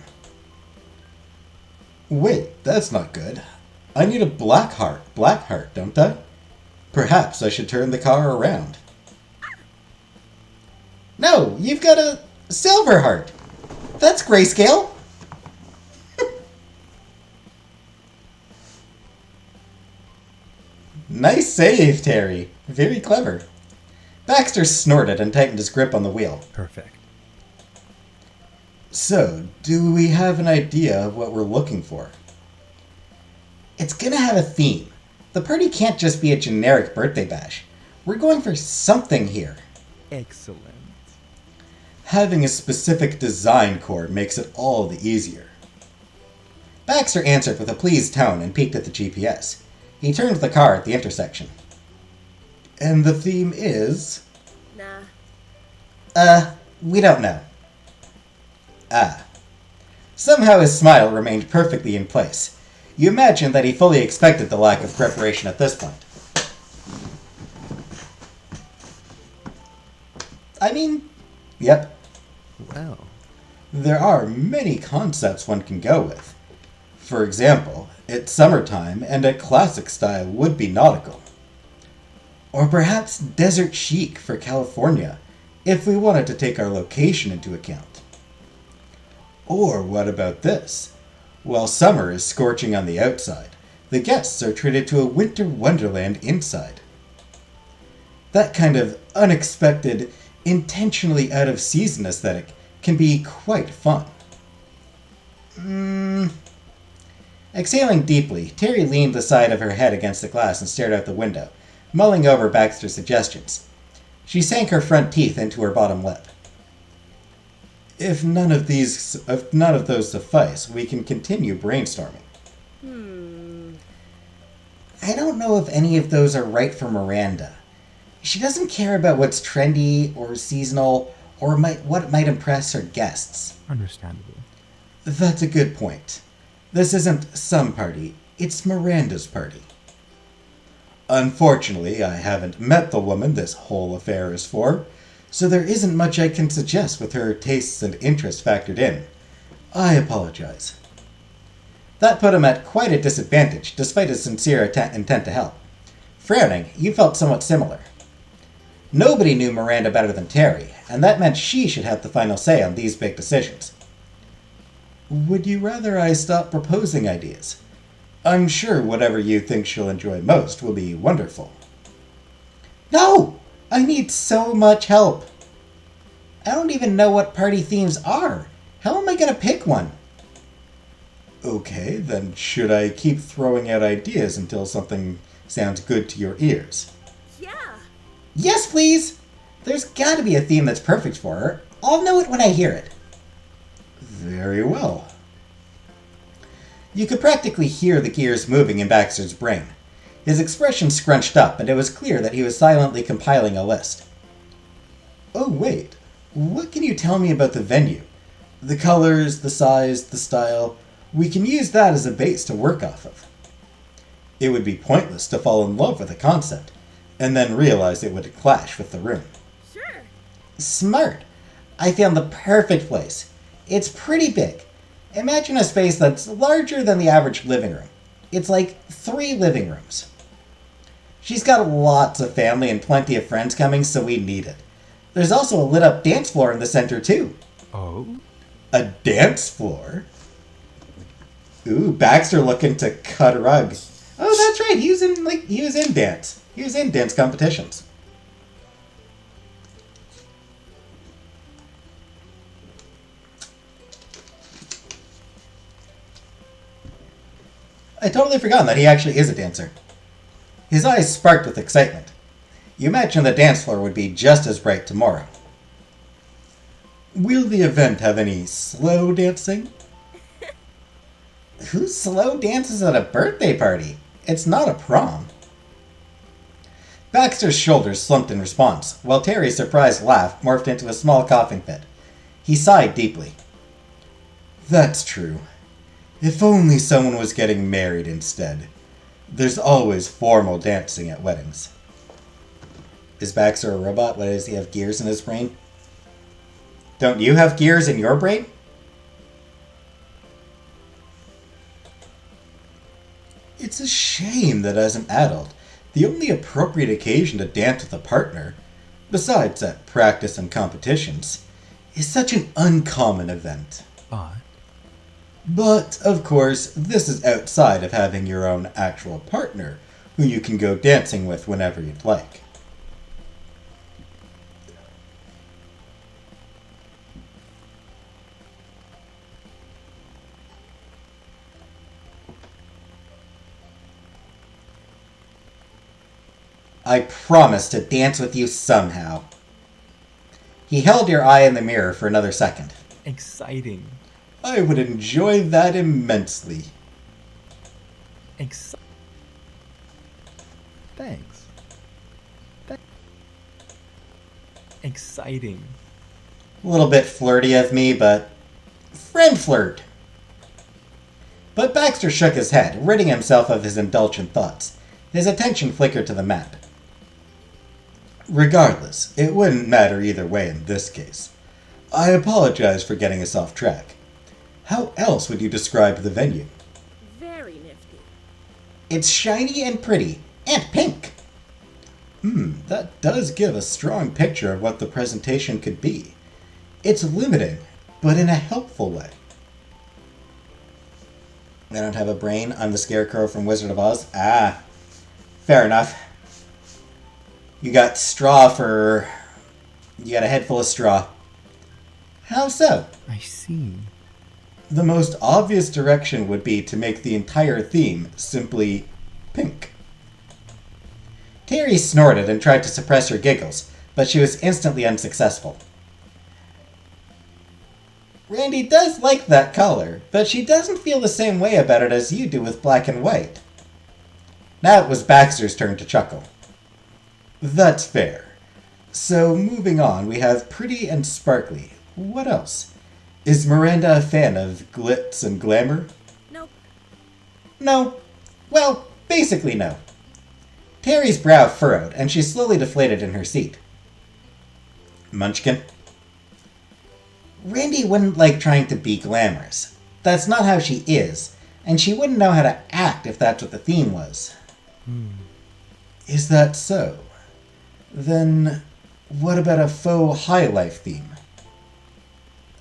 Wait, that's not good. I need a black heart, don't I? Perhaps I should turn the car around. No, you've got a silver heart. That's grayscale. Nice save, Terry. Very clever. Baxter snorted and tightened his grip on the wheel.
Perfect.
So, do we have an idea of what we're looking for? It's gonna have a theme. The party can't just be a generic birthday bash. We're going for something here.
Excellent.
Having a specific design core makes it all the easier. Baxter answered with a pleased tone and peeked at the GPS. He turned the car at the intersection. And the theme is...
Nah.
We don't know. Ah. Somehow his smile remained perfectly in place. You imagine that he fully expected the lack of preparation at this point. I mean, yep.
Well,
There are many concepts one can go with. For example, it's summertime and a classic style would be nautical. Or perhaps desert chic for California, if we wanted to take our location into account. Or what about this? While summer is scorching on the outside, the guests are treated to a winter wonderland inside. That kind of unexpected, intentionally out of season aesthetic can be quite fun. Exhaling deeply, Terry leaned the side of her head against the glass and stared out the window, mulling over Baxter's suggestions. She sank her front teeth into her bottom lip. If none of those suffice, we can continue brainstorming. I don't know if any of those are right for Miranda. She doesn't care about what's trendy or seasonal or what might impress her guests.
understandable.
That's a good point. This isn't some party, it's Miranda's party. Unfortunately, I haven't met the woman this whole affair is for, so there isn't much I can suggest with her tastes and interests factored in. I apologize. That put him at quite a disadvantage, despite his sincere intent to help. Frowning, you felt somewhat similar. Nobody knew Miranda better than Terry, and that meant she should have the final say on these big decisions. Would you rather I stop proposing ideas? I'm sure whatever you think she'll enjoy most will be wonderful. No! I need so much help. I don't even know what party themes are. How am I going to pick one? Okay, then should I keep throwing out ideas until something sounds good to your ears?
Yeah.
Yes, please! There's gotta be a theme that's perfect for her. I'll know it when I hear it. Very well. You could practically hear the gears moving in Baxter's brain. His expression scrunched up, and it was clear that he was silently compiling a list. Oh, wait. What can you tell me about the venue? The colors, the size, the style. We can use that as a base to work off of. It would be pointless to fall in love with a concept, and then realize it would clash with the room.
Sure.
Smart. I found the perfect place. It's pretty big. Imagine a space that's larger than the average living room. It's like 3 living rooms. She's got lots of family and plenty of friends coming, so we need it. There's also a lit-up dance floor in the center, too.
Oh?
A dance floor? Ooh, Baxter looking to cut a rug. Oh, that's right. He was in dance. He was in dance competitions. I totally forgot that he actually is a dancer. His eyes sparked with excitement. You imagine the dance floor would be just as bright tomorrow. Will the event have any slow dancing? Who slow dances at a birthday party? It's not a prom. Baxter's shoulders slumped in response, while Terry's surprised laugh morphed into a small coughing fit. He sighed deeply. That's true. If only someone was getting married instead. There's always formal dancing at weddings. Is Baxter a robot? What does he have gears in his brain? Don't you have gears in your brain? It's a shame that as an adult, the only appropriate occasion to dance with a partner, besides at practice and competitions, is such an uncommon event. But, of course, this is outside of having your own actual partner, who you can go dancing with whenever you'd like. I promise to dance with you somehow. He held your eye in the mirror for another second.
Exciting.
I would enjoy that immensely.
Thanks. Exciting.
A little bit flirty of me, but friend flirt. But Baxter shook his head, ridding himself of his indulgent thoughts. His attention flickered to the map. Regardless, it wouldn't matter either way in this case. I apologize for getting us off track. How else would you describe the venue?
Very nifty.
It's shiny and pretty, and pink. That does give a strong picture of what the presentation could be. It's limiting, but in a helpful way. I don't have a brain. I'm the Scarecrow from Wizard of Oz. Ah, fair enough. You got a head full of straw. How so?
I see.
The most obvious direction would be to make the entire theme simply pink. Terry snorted and tried to suppress her giggles, but she was instantly unsuccessful. Randy does like that color, but she doesn't feel the same way about it as you do with black and white. Now it was Baxter's turn to chuckle. That's fair. So, moving on, we have pretty and sparkly. What else? Is Miranda a fan of glitz and glamour?
Nope.
No. Well, basically no. Terry's brow furrowed, and she slowly deflated in her seat. Munchkin? Randy wouldn't like trying to be glamorous. That's not how she is, and she wouldn't know how to act if that's what the theme was. Is that so? Then, what about a faux high life theme?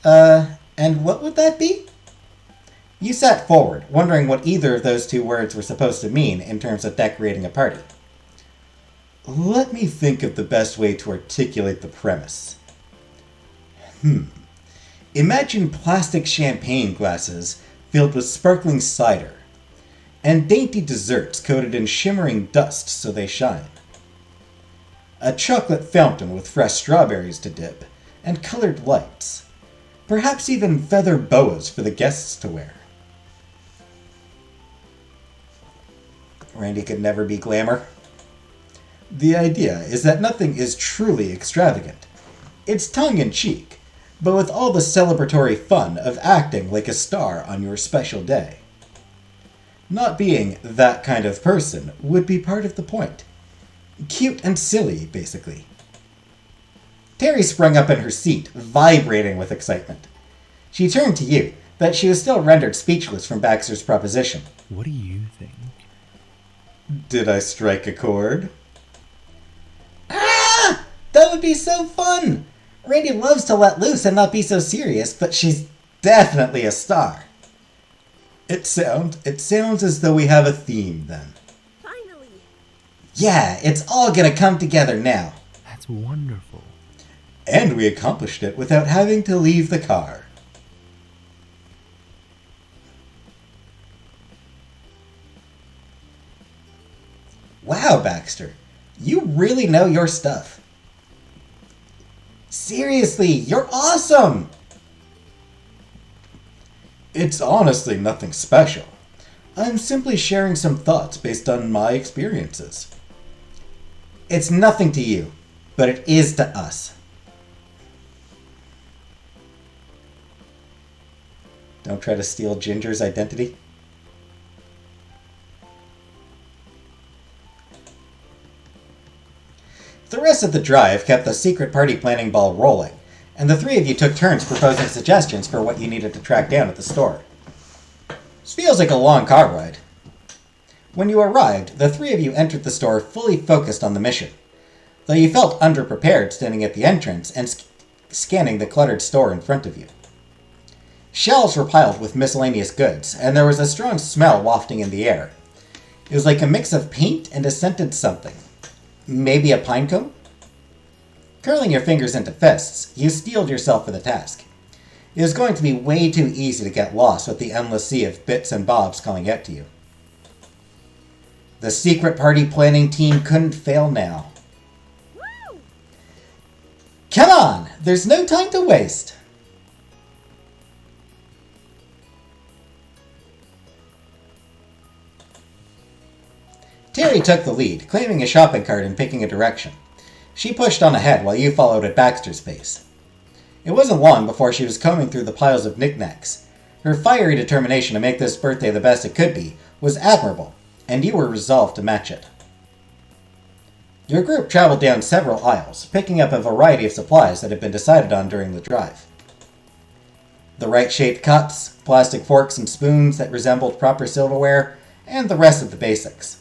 And what would that be? You sat forward, wondering what either of those two words were supposed to mean in terms of decorating a party. Let me think of the best way to articulate the premise. Imagine plastic champagne glasses filled with sparkling cider, and dainty desserts coated in shimmering dust so they shine. A chocolate fountain with fresh strawberries to dip, and colored lights. Perhaps even feather boas for the guests to wear. Randy could never be glamour. The idea is that nothing is truly extravagant. It's tongue-in-cheek, but with all the celebratory fun of acting like a star on your special day. Not being that kind of person would be part of the point. Cute and silly, basically. Terry sprung up in her seat, vibrating with excitement. She turned to you, but she was still rendered speechless from Baxter's proposition.
What do you think?
Did I strike a chord? Ah! That would be so fun! Randy loves to let loose and not be so serious, but she's definitely a star. It sounds as though we have a theme, then.
Finally.
Yeah, it's all gonna come together now.
That's wonderful.
And we accomplished it without having to leave the car. Wow, Baxter. You really know your stuff. Seriously, you're awesome! It's honestly nothing special. I'm simply sharing some thoughts based on my experiences. It's nothing to you, but it is to us. Don't try to steal Ginger's identity. The rest of the drive kept the secret party planning ball rolling, and the three of you took turns proposing suggestions for what you needed to track down at the store. This feels like a long car ride. When you arrived, the three of you entered the store fully focused on the mission, though you felt underprepared standing at the entrance and scanning the cluttered store in front of you. Shelves were piled with miscellaneous goods, and there was a strong smell wafting in the air. It was like a mix of paint and a scented something. Maybe a pine cone? Curling your fingers into fists, you steeled yourself for the task. It was going to be way too easy to get lost with the endless sea of bits and bobs calling out to you. The secret party planning team couldn't fail now.
Woo!
Come on! There's no time to waste! Terry took the lead, claiming a shopping cart and picking a direction. She pushed on ahead while you followed at Baxter's pace. It wasn't long before she was combing through the piles of knickknacks. Her fiery determination to make this birthday the best it could be was admirable, and you were resolved to match it. Your group traveled down several aisles, picking up a variety of supplies that had been decided on during the drive. The right-shaped cups, plastic forks and spoons that resembled proper silverware, and the rest of the basics.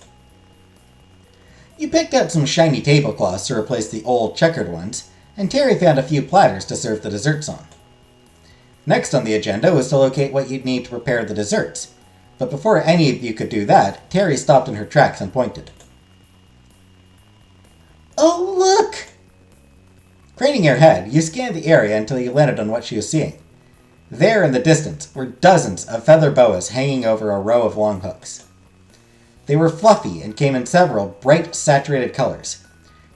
You picked out some shiny tablecloths to replace the old checkered ones, and Terry found a few platters to serve the desserts on. Next on the agenda was to locate what you'd need to prepare the desserts, but before any of you could do that, Terry stopped in her tracks and pointed. "Oh, look!" Craning your head, you scanned the area until you landed on what she was seeing. There in the distance were dozens of feather boas hanging over a row of long hooks. They were fluffy and came in several bright, saturated colors.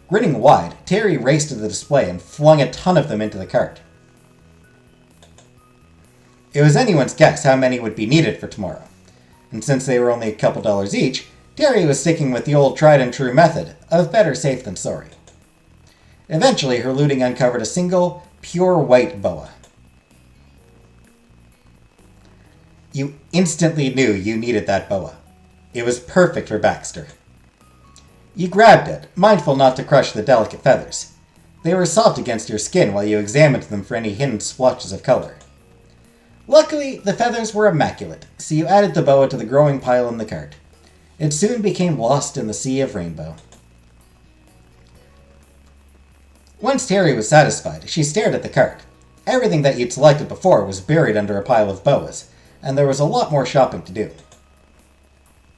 Grinning wide, Terry raced to the display and flung a ton of them into the cart. It was anyone's guess how many would be needed for tomorrow, and since they were only a couple dollars each, Terry was sticking with the old tried-and-true method of better safe than sorry. Eventually, her looting uncovered a single, pure white boa. You instantly knew you needed that boa. It was perfect for Baxter. You grabbed it, mindful not to crush the delicate feathers. They were soft against your skin while you examined them for any hidden splotches of color. Luckily, the feathers were immaculate, so you added the boa to the growing pile in the cart. It soon became lost in the sea of rainbow. Once Terry was satisfied, she stared at the cart. Everything that you'd selected before was buried under a pile of boas, and there was a lot more shopping to do.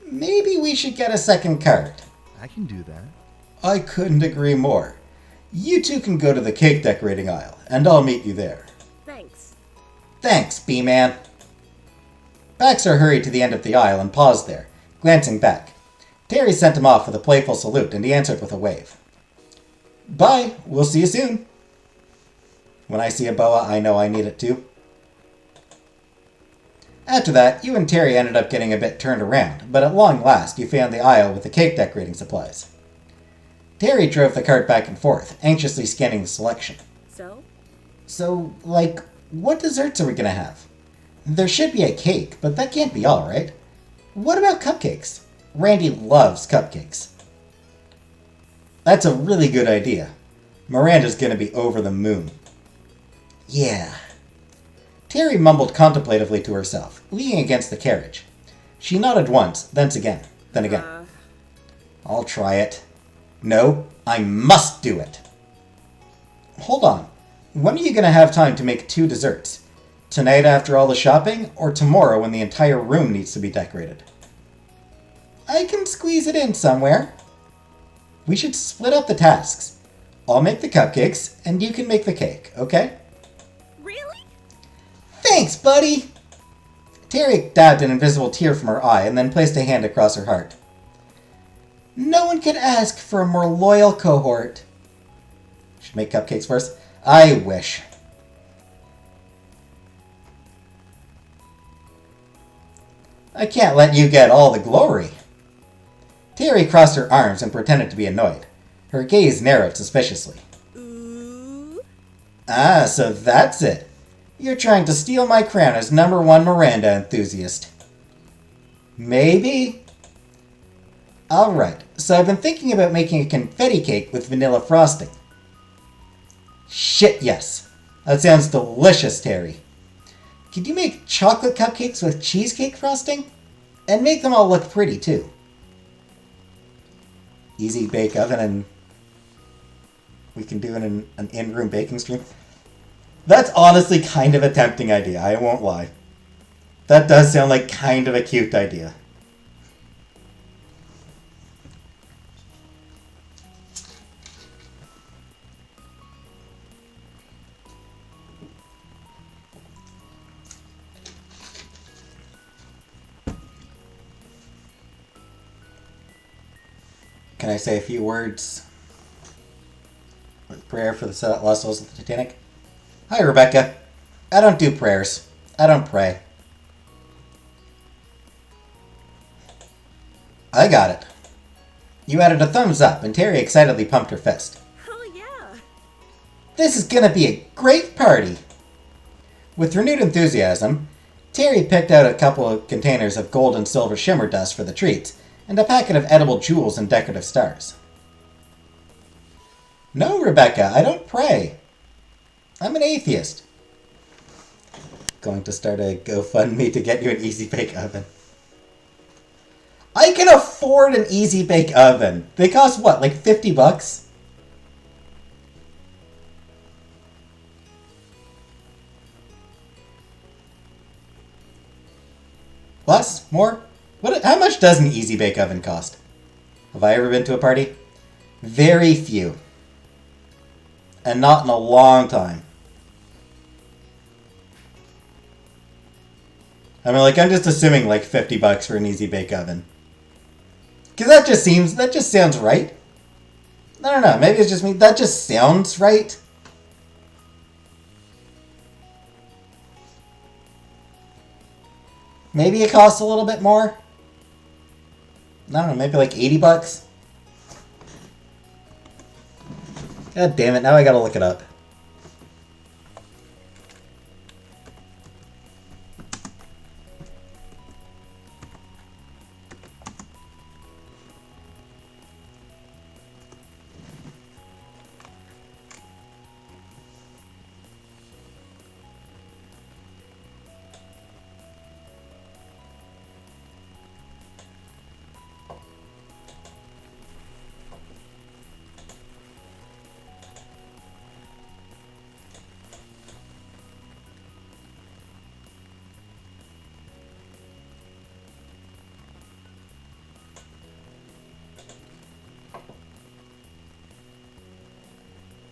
Maybe we should get a second cart.
I can do that.
I couldn't agree more. You two can go to the cake decorating aisle, and I'll meet you there.
Thanks.
Thanks, B-Man. Baxter hurried to the end of the aisle and paused there, glancing back. Terry sent him off with a playful salute, and he answered with a wave. Bye, we'll see you soon. When I see a boa, I know I need it too. After that, you and Terry ended up getting a bit turned around, but at long last you found the aisle with the cake decorating supplies. Terry drove the cart back and forth, anxiously scanning the selection. So, what desserts are we gonna have? There should be a cake, but that can't be all, right? What about cupcakes? Randy loves cupcakes. That's a really good idea. Miranda's gonna be over the moon. Yeah. Terry mumbled contemplatively to herself, leaning against the carriage. She nodded once, then again. I'll try it. No, I must do it. Hold on. When are you going to have time to make 2 desserts? Tonight after all the shopping, or tomorrow when the entire room needs to be decorated? I can squeeze it in somewhere. We should split up the tasks. I'll make the cupcakes, and you can make the cake, okay?
Really?
Thanks, buddy! Terry dabbed an invisible tear from her eye and then placed a hand across her heart. No one could ask for a more loyal cohort. Should make cupcakes first? I wish. I can't let you get all the glory. Terry crossed her arms and pretended to be annoyed. Her gaze narrowed suspiciously.
Ooh.
Ah, so that's it. You're trying to steal my crown as #1 Miranda enthusiast. Maybe? Alright, so I've been thinking about making a confetti cake with vanilla frosting. Shit, yes. That sounds delicious, Terry. Could you make chocolate cupcakes with cheesecake frosting? And make them all look pretty, too. Easy bake oven, and we can do an in-room baking stream. That's honestly kind of a tempting idea, I won't lie. That does sound like kind of a cute idea. Can I say a few words? With prayer for the lost souls of the Titanic? Hi, Rebecca. I don't do prayers. I don't pray. I got it. You added a thumbs up, and Terry excitedly pumped her fist.
Oh, yeah.
This is gonna be a great party! With renewed enthusiasm, Terry picked out a couple of containers of gold and silver shimmer dust for the treats, and a packet of edible jewels and decorative stars. No, Rebecca, I don't pray. I'm an atheist. Going to start a GoFundMe to get you an Easy Bake Oven. I can afford an Easy Bake Oven. They cost what, like $50? Less? More? How much does an Easy Bake Oven cost? Have I ever been to a party? Very few. And not in a long time. I mean, like, I'm just assuming like $50 for an Easy Bake Oven. Because that just sounds right. I don't know, maybe it's just me. That just sounds right. Maybe it costs a little bit more. I don't know, maybe like $80. God damn it, now I gotta look it up.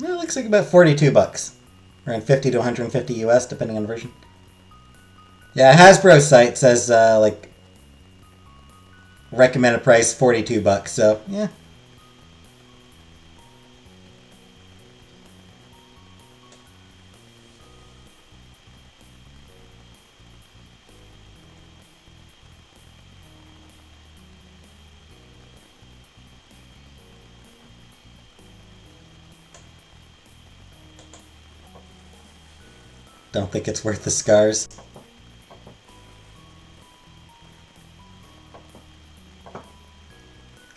Well, it looks like about $42. Around 50 to 150 US, depending on the version. Yeah, Hasbro's site says, like, recommended price $42, so, yeah. Don't think it's worth the scars.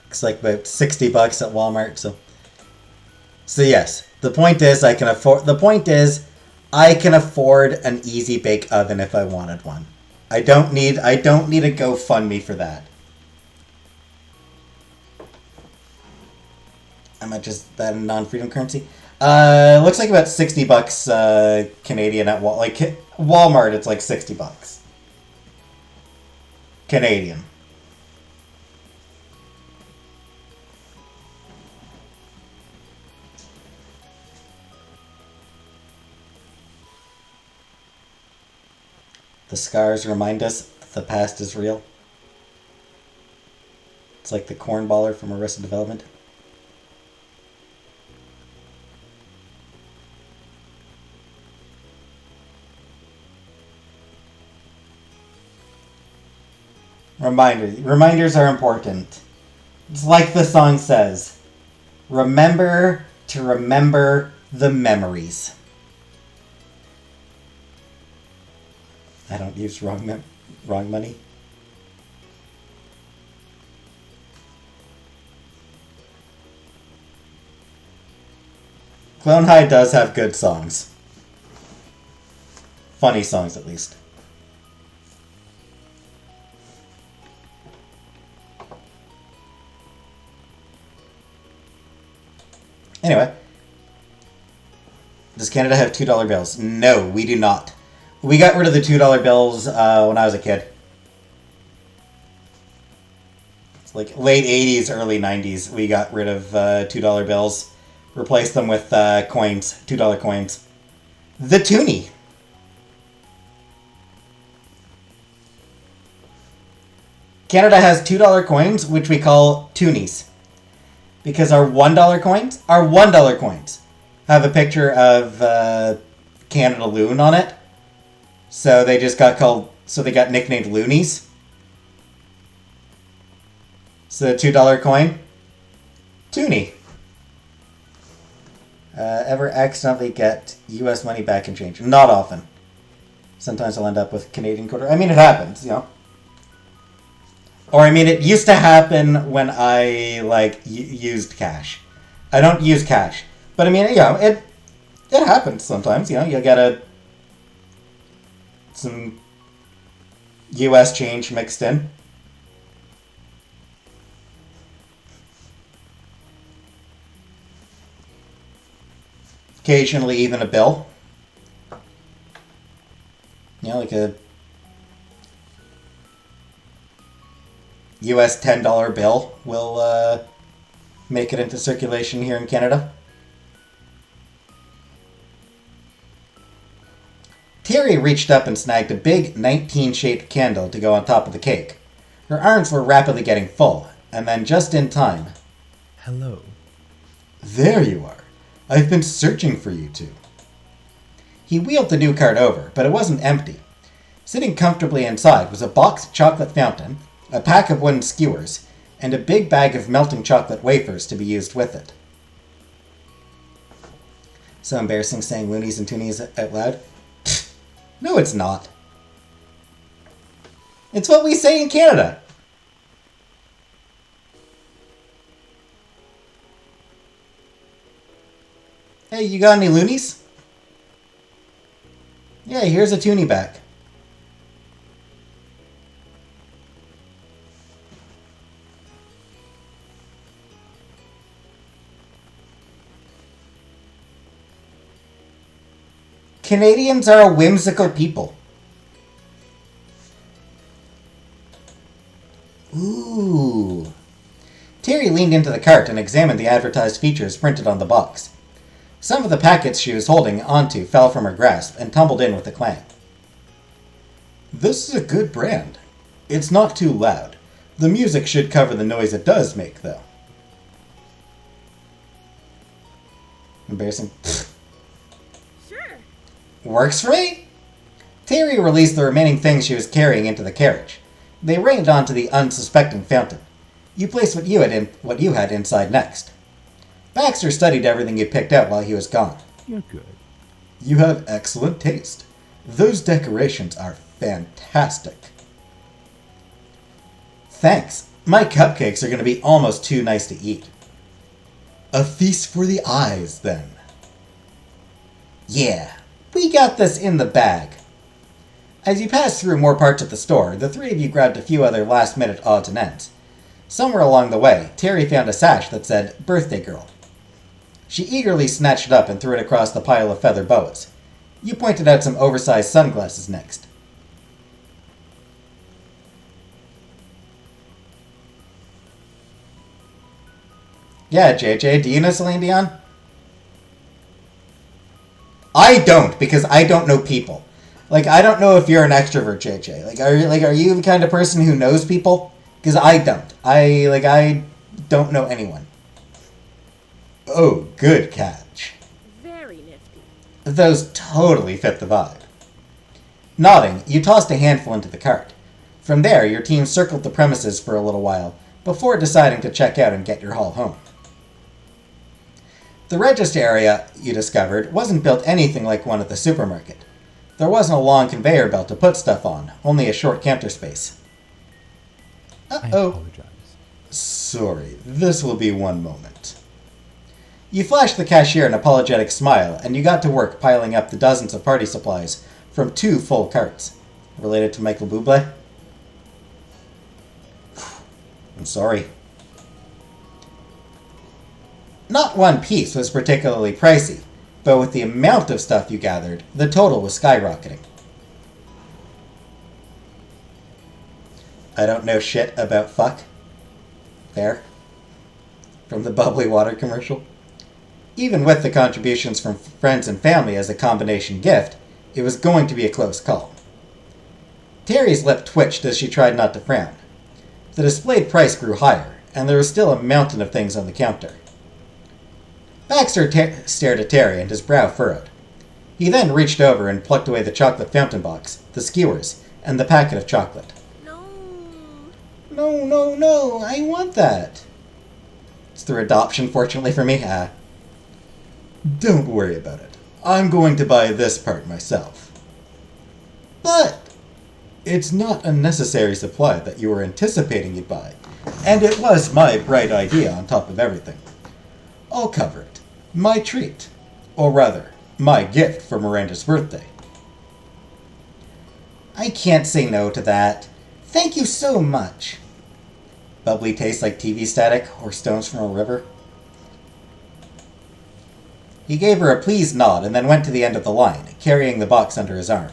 Looks like about $60 at Walmart, so yes, the point is I can afford an Easy Bake Oven if I wanted one. I don't need a GoFundMe for that. How much is that in non-freedom currency? Looks like about $60 Canadian at Walmart. It's like $60 Canadian. The scars remind us that the past is real. It's like the cornballer from Arrested Development. Reminders are important. It's like the song says. Remember to remember the memories. I don't use wrong money. Clone High does have good songs. Funny songs, at least. Anyway. Does Canada have $2 bills? No, we do not. We got rid of the $2 bills when I was a kid. It's like late 80s, early 90s. We got rid of $2 bills. Replaced them with coins. $2 coins. The toonie. Canada has $2 coins, which we call toonies. Because our $1 coins have a picture of Canada Loon on it. So they just got nicknamed Loonies. So $2 coin, toonie. Ever accidentally get US money back in change? Not often. Sometimes I'll end up with Canadian quarter. I mean, it happens, you know. Or, I mean, it used to happen when I, like, used cash. I don't use cash. But, I mean, you know, it happens sometimes, you know. You get some US change mixed in. Occasionally even a bill. You know, like a US $10 bill will make it into circulation here in Canada. Terry reached up and snagged a big 19-shaped candle to go on top of the cake. Her arms were rapidly getting full, and then just in time...
Hello.
There you are. I've been searching for you two. He wheeled the new cart over, but it wasn't empty. Sitting comfortably inside was a boxed chocolate fountain, a pack of wooden skewers, and a big bag of melting chocolate wafers to be used with it. So embarrassing saying loonies and toonies out loud. No, it's not. It's what we say in Canada. Hey, you got any loonies? Yeah, here's a toonie back. Canadians are a whimsical people. Ooh. Terry leaned into the cart and examined the advertised features printed on the box. Some of the packets she was holding onto fell from her grasp and tumbled in with a clang. This is a good brand. It's not too loud. The music should cover the noise it does make, though. Embarrassing.
Sure.
Works for me? Terry released the remaining things she was carrying into the carriage. They rained onto the unsuspecting fountain. You placed what you had inside next. Baxter studied everything you picked out while he was gone.
You're good.
You have excellent taste. Those decorations are fantastic. Thanks. My cupcakes are going to be almost too nice to eat. A feast for the eyes, then. Yeah, we got this in the bag. As you passed through more parts of the store, the three of you grabbed a few other last-minute odds and ends. Somewhere along the way, Terry found a sash that said, Birthday Girl. She eagerly snatched it up and threw it across the pile of feather boas. You pointed out some oversized sunglasses next. Yeah, JJ, do you know Celine Dion? I don't, because I don't know people. Like, I don't know if you're an extrovert, JJ. Are you the kind of person who knows people? Because I don't. I don't know anyone. Oh, good catch.
Very nifty.
Those totally fit the vibe. Nodding, you tossed a handful into the cart. From there, your team circled the premises for a little while, before deciding to check out and get your haul home. The register area, you discovered, wasn't built anything like one at the supermarket. There wasn't a long conveyor belt to put stuff on, only a short counter space.
I
Uh-oh.
apologize.
Sorry, this will be one moment. You flashed the cashier an apologetic smile, and you got to work piling up the dozens of party supplies from 2 full carts. Related to Michael Bublé? I'm sorry. Not one piece was particularly pricey, but with the amount of stuff you gathered, the total was skyrocketing. I don't know shit about fuck. There. From the bubbly water commercial. Even with the contributions from friends and family as a combination gift, it was going to be a close call. Terry's lip twitched as she tried not to frown. The displayed price grew higher, and there was still a mountain of things on the counter. Baxter stared at Terry, and his brow furrowed. He then reached over and plucked away the chocolate fountain box, the skewers, and the packet of chocolate.
No.
No, I want that. It's through adoption, fortunately for me. Don't worry about it. I'm going to buy this part myself. But it's not a necessary supply that you were anticipating you'd buy, and it was my bright idea on top of everything. I'll cover it. My treat. Or rather, my gift for Miranda's birthday. I can't say no to that. Thank you so much. Bubbly tastes like TV static or stones from a river. He gave her a pleased nod and then went to the end of the line, carrying the box under his arm.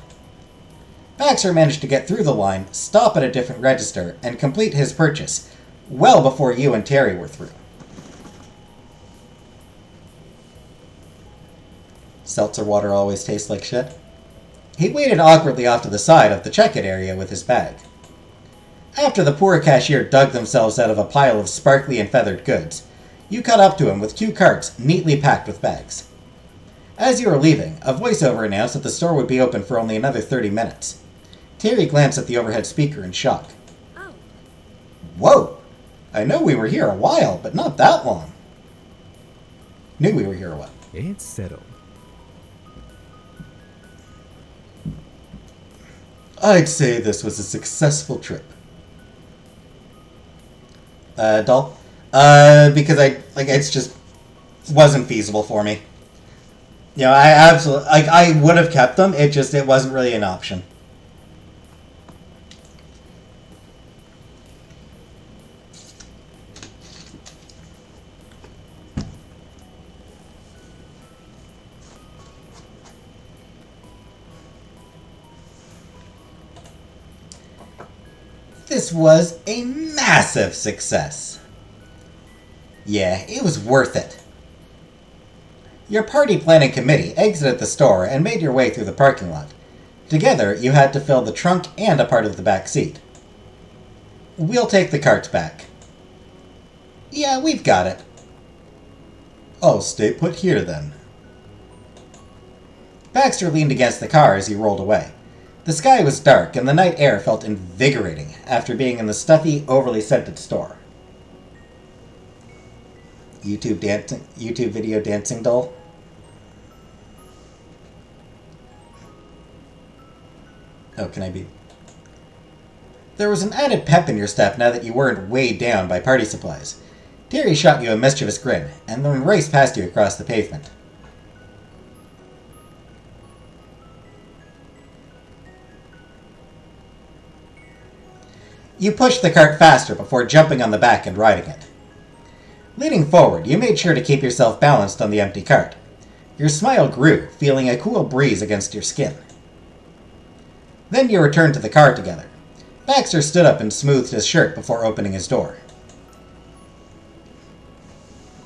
Baxter managed to get through the line, stop at a different register, and complete his purchase, well before you and Terry were through. Seltzer water always tastes like shit. He waited awkwardly off to the side of the check-in area with his bag. After the poor cashier dug themselves out of a pile of sparkly and feathered goods, you caught up to him with 2 carts neatly packed with bags. As you were leaving, a voiceover announced that the store would be open for only another 30 minutes. Terry glanced at the overhead speaker in shock.
Oh.
Whoa! I know we were here a while, but not that long. Knew we were here a while.
It's settled.
I'd say this was a successful trip. Doll? Because it's just wasn't feasible for me. You know, I absolutely, I would have kept them, it wasn't really an option. This was a massive success. Yeah, it was worth it. Your party planning committee exited the store and made your way through the parking lot. Together, you had to fill the trunk and a part of the back seat. We'll take the carts back. Yeah, we've got it. I'll stay put here then. Baxter leaned against the car as he rolled away. The sky was dark, and the night air felt invigorating after being in the stuffy, overly scented store. YouTube video dancing doll? Oh, can I be... There was an added pep in your step now that you weren't weighed down by party supplies. Terry shot you a mischievous grin, and then raced past you across the pavement. You pushed the cart faster before jumping on the back and riding it. Leaning forward, you made sure to keep yourself balanced on the empty cart. Your smile grew, feeling a cool breeze against your skin. Then you returned to the car together. Baxter stood up and smoothed his shirt before opening his door.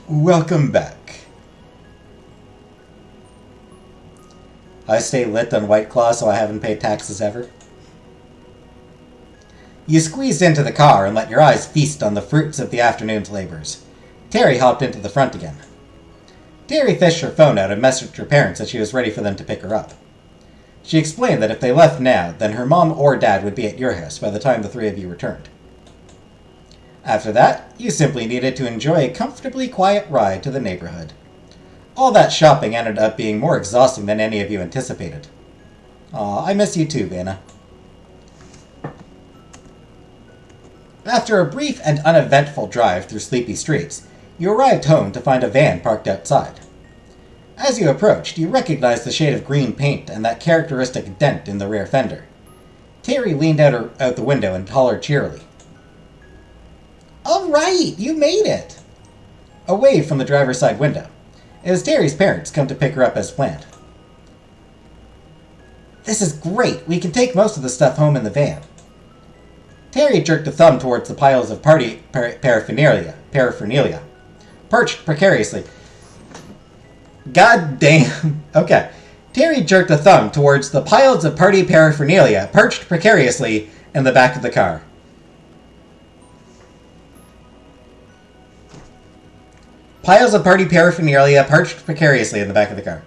Welcome back. I stay lit on White Claw, so I haven't paid taxes ever. You squeezed into the car and let your eyes feast on the fruits of the afternoon's labors. Terry hopped into the front again. Terry fished her phone out and messaged her parents that she was ready for them to pick her up. She explained that if they left now, then her mom or dad would be at your house by the time the 3 of you returned. After that, you simply needed to enjoy a comfortably quiet ride to the neighborhood. All that shopping ended up being more exhausting than any of you anticipated. Aw, I miss you too, Vanna. After a brief and uneventful drive through sleepy streets, you arrived home to find a van parked outside. As you approached, you recognized the shade of green paint and that characteristic dent in the rear fender. Terry leaned out the window and hollered cheerily. All right, you made it! A wave from the driver's side window. It was Terry's parents come to pick her up as planned. This is great. We can take most of the stuff home in the van. Terry jerked a thumb towards the piles of party paraphernalia, perched precariously. God damn. Okay. Terry jerked a thumb towards the piles of party paraphernalia perched precariously in the back of the car. Piles of party paraphernalia perched precariously in the back of the car.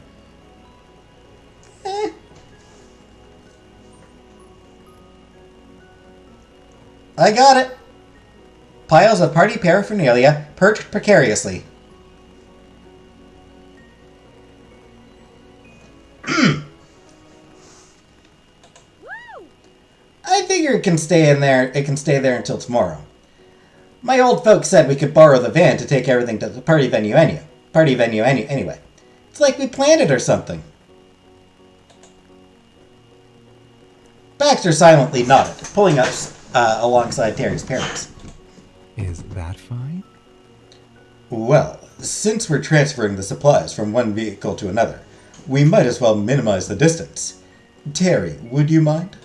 I got it. Piles of party paraphernalia perched precariously. figure it can stay in there. It can stay there until tomorrow. My old folks said we could borrow the van to take everything to the party venue anyway. It's like we planned it or something. Baxter silently nodded, pulling up alongside Terry's parents.
Is that fine?
Well, since we're transferring the supplies from one vehicle to another, we might as well minimize the distance. Terry, would you mind?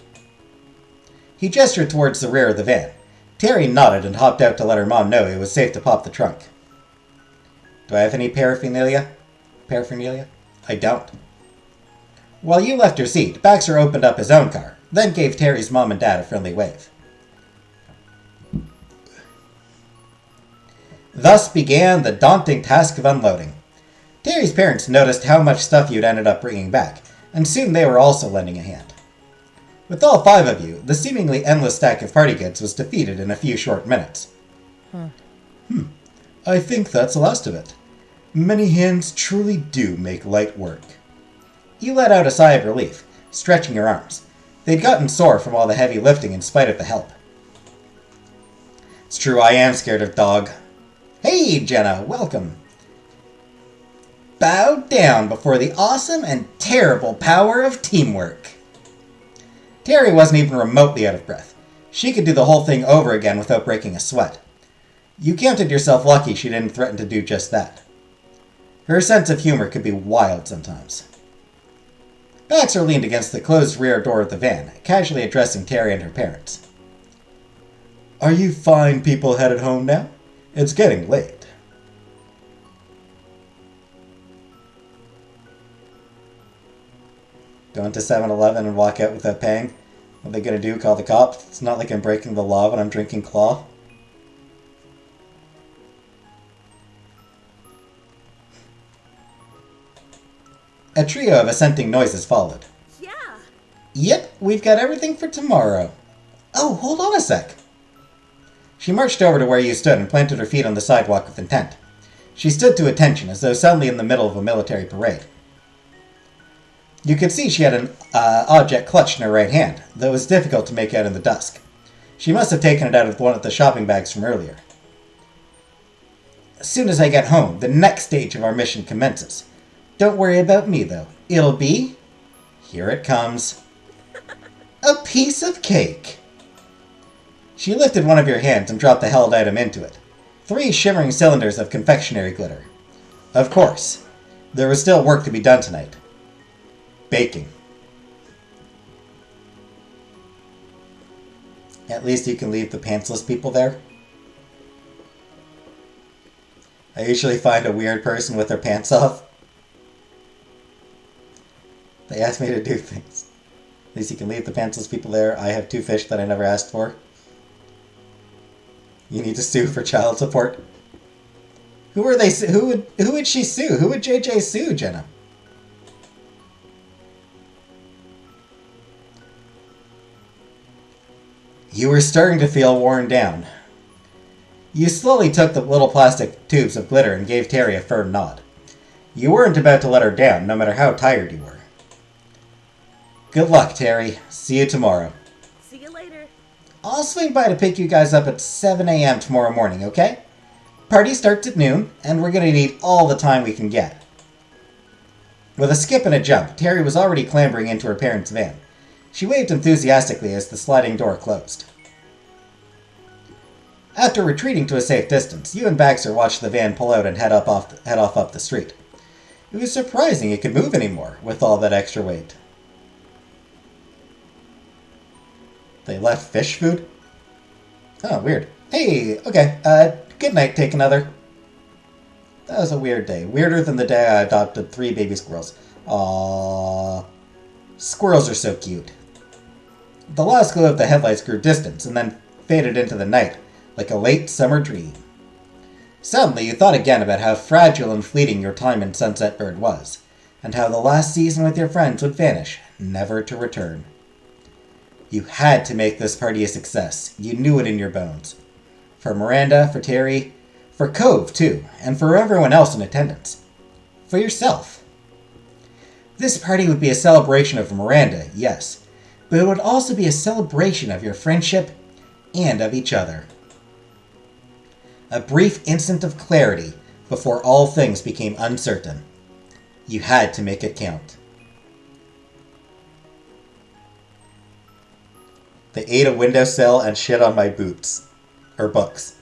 He gestured towards the rear of the van. Terry nodded and hopped out to let her mom know it was safe to pop the trunk. Do I have any paraphernalia? I don't. While you left your seat, Baxter opened up his own car, then gave Terry's mom and dad a friendly wave. Thus began the daunting task of unloading. Terry's parents noticed how much stuff you'd ended up bringing back, and soon they were also lending a hand. With all 5 of you, the seemingly endless stack of party goods was defeated in a few short minutes. I think that's the last of it. Many hands truly do make light work. You let out a sigh of relief, stretching your arms. They'd gotten sore from all the heavy lifting in spite of the help. It's true, I am scared of dog. Hey, Jenna, welcome. Bow down before the awesome and terrible power of teamwork. Terry wasn't even remotely out of breath. She could do the whole thing over again without breaking a sweat. You counted yourself lucky she didn't threaten to do just that. Her sense of humor could be wild sometimes. Baxter leaned against the closed rear door of the van, casually addressing Terry and her parents. Are you fine people headed home now? It's getting late. Going to 7-Eleven and walk out without paying? What are they going to do? Call the cops? It's not like I'm breaking the law when I'm drinking Claw. A trio of assenting noises followed.
Yeah.
Yep, we've got everything for tomorrow. Oh, hold on a sec. She marched over to where you stood and planted her feet on the sidewalk with intent. She stood to attention, as though suddenly in the middle of a military parade. You could see she had an object clutched in her right hand, though it was difficult to make out in the dusk. She must have taken it out of one of the shopping bags from earlier. As soon as I get home, the next stage of our mission commences. Don't worry about me, though. It'll be... Here it comes. A piece of cake. She lifted one of your hands and dropped the held item into it. 3 shimmering cylinders of confectionery glitter. Of course, there was still work to be done tonight. Baking. At least you can leave the pantsless people there. I usually find a weird person with their pants off. They ask me to do things. At least you can leave the pantsless people there. I have 2 fish that I never asked for. You need to sue for child support. Who are they? Who would she sue? Who would JJ sue, Jenna? You were starting to feel worn down. You slowly took the little plastic tubes of glitter and gave Terry a firm nod. You weren't about to let her down, no matter how tired you were. Good luck, Terry. See you tomorrow.
See you later.
I'll swing by to pick you guys up at 7 a.m. tomorrow morning, okay? Party starts at noon, and we're going to need all the time we can get. With a skip and a jump, Terry was already clambering into her parents' van. She waved enthusiastically as the sliding door closed. After retreating to a safe distance, you and Baxter watched the van pull out and head off up the street. It was surprising it could move anymore with all that extra weight. They left fish food? Oh, weird. Hey, okay, good night, take another. That was a weird day. Weirder than the day I adopted 3 baby squirrels. Aww. Squirrels are so cute. The last glow of the headlights grew distant and then faded into the night, like a late summer dream. Suddenly, you thought again about how fragile and fleeting your time in Sunset Bird was, and how the last season with your friends would vanish, never to return. You had to make this party a success. You knew it in your bones. For Miranda, for Terry, for Cove, too, and for everyone else in attendance. For yourself. This party would be a celebration of Miranda, yes, but it would also be a celebration of your friendship and of each other. A brief instant of clarity before all things became uncertain. You had to make it count. They ate a windowsill and shit on my boots. Or books.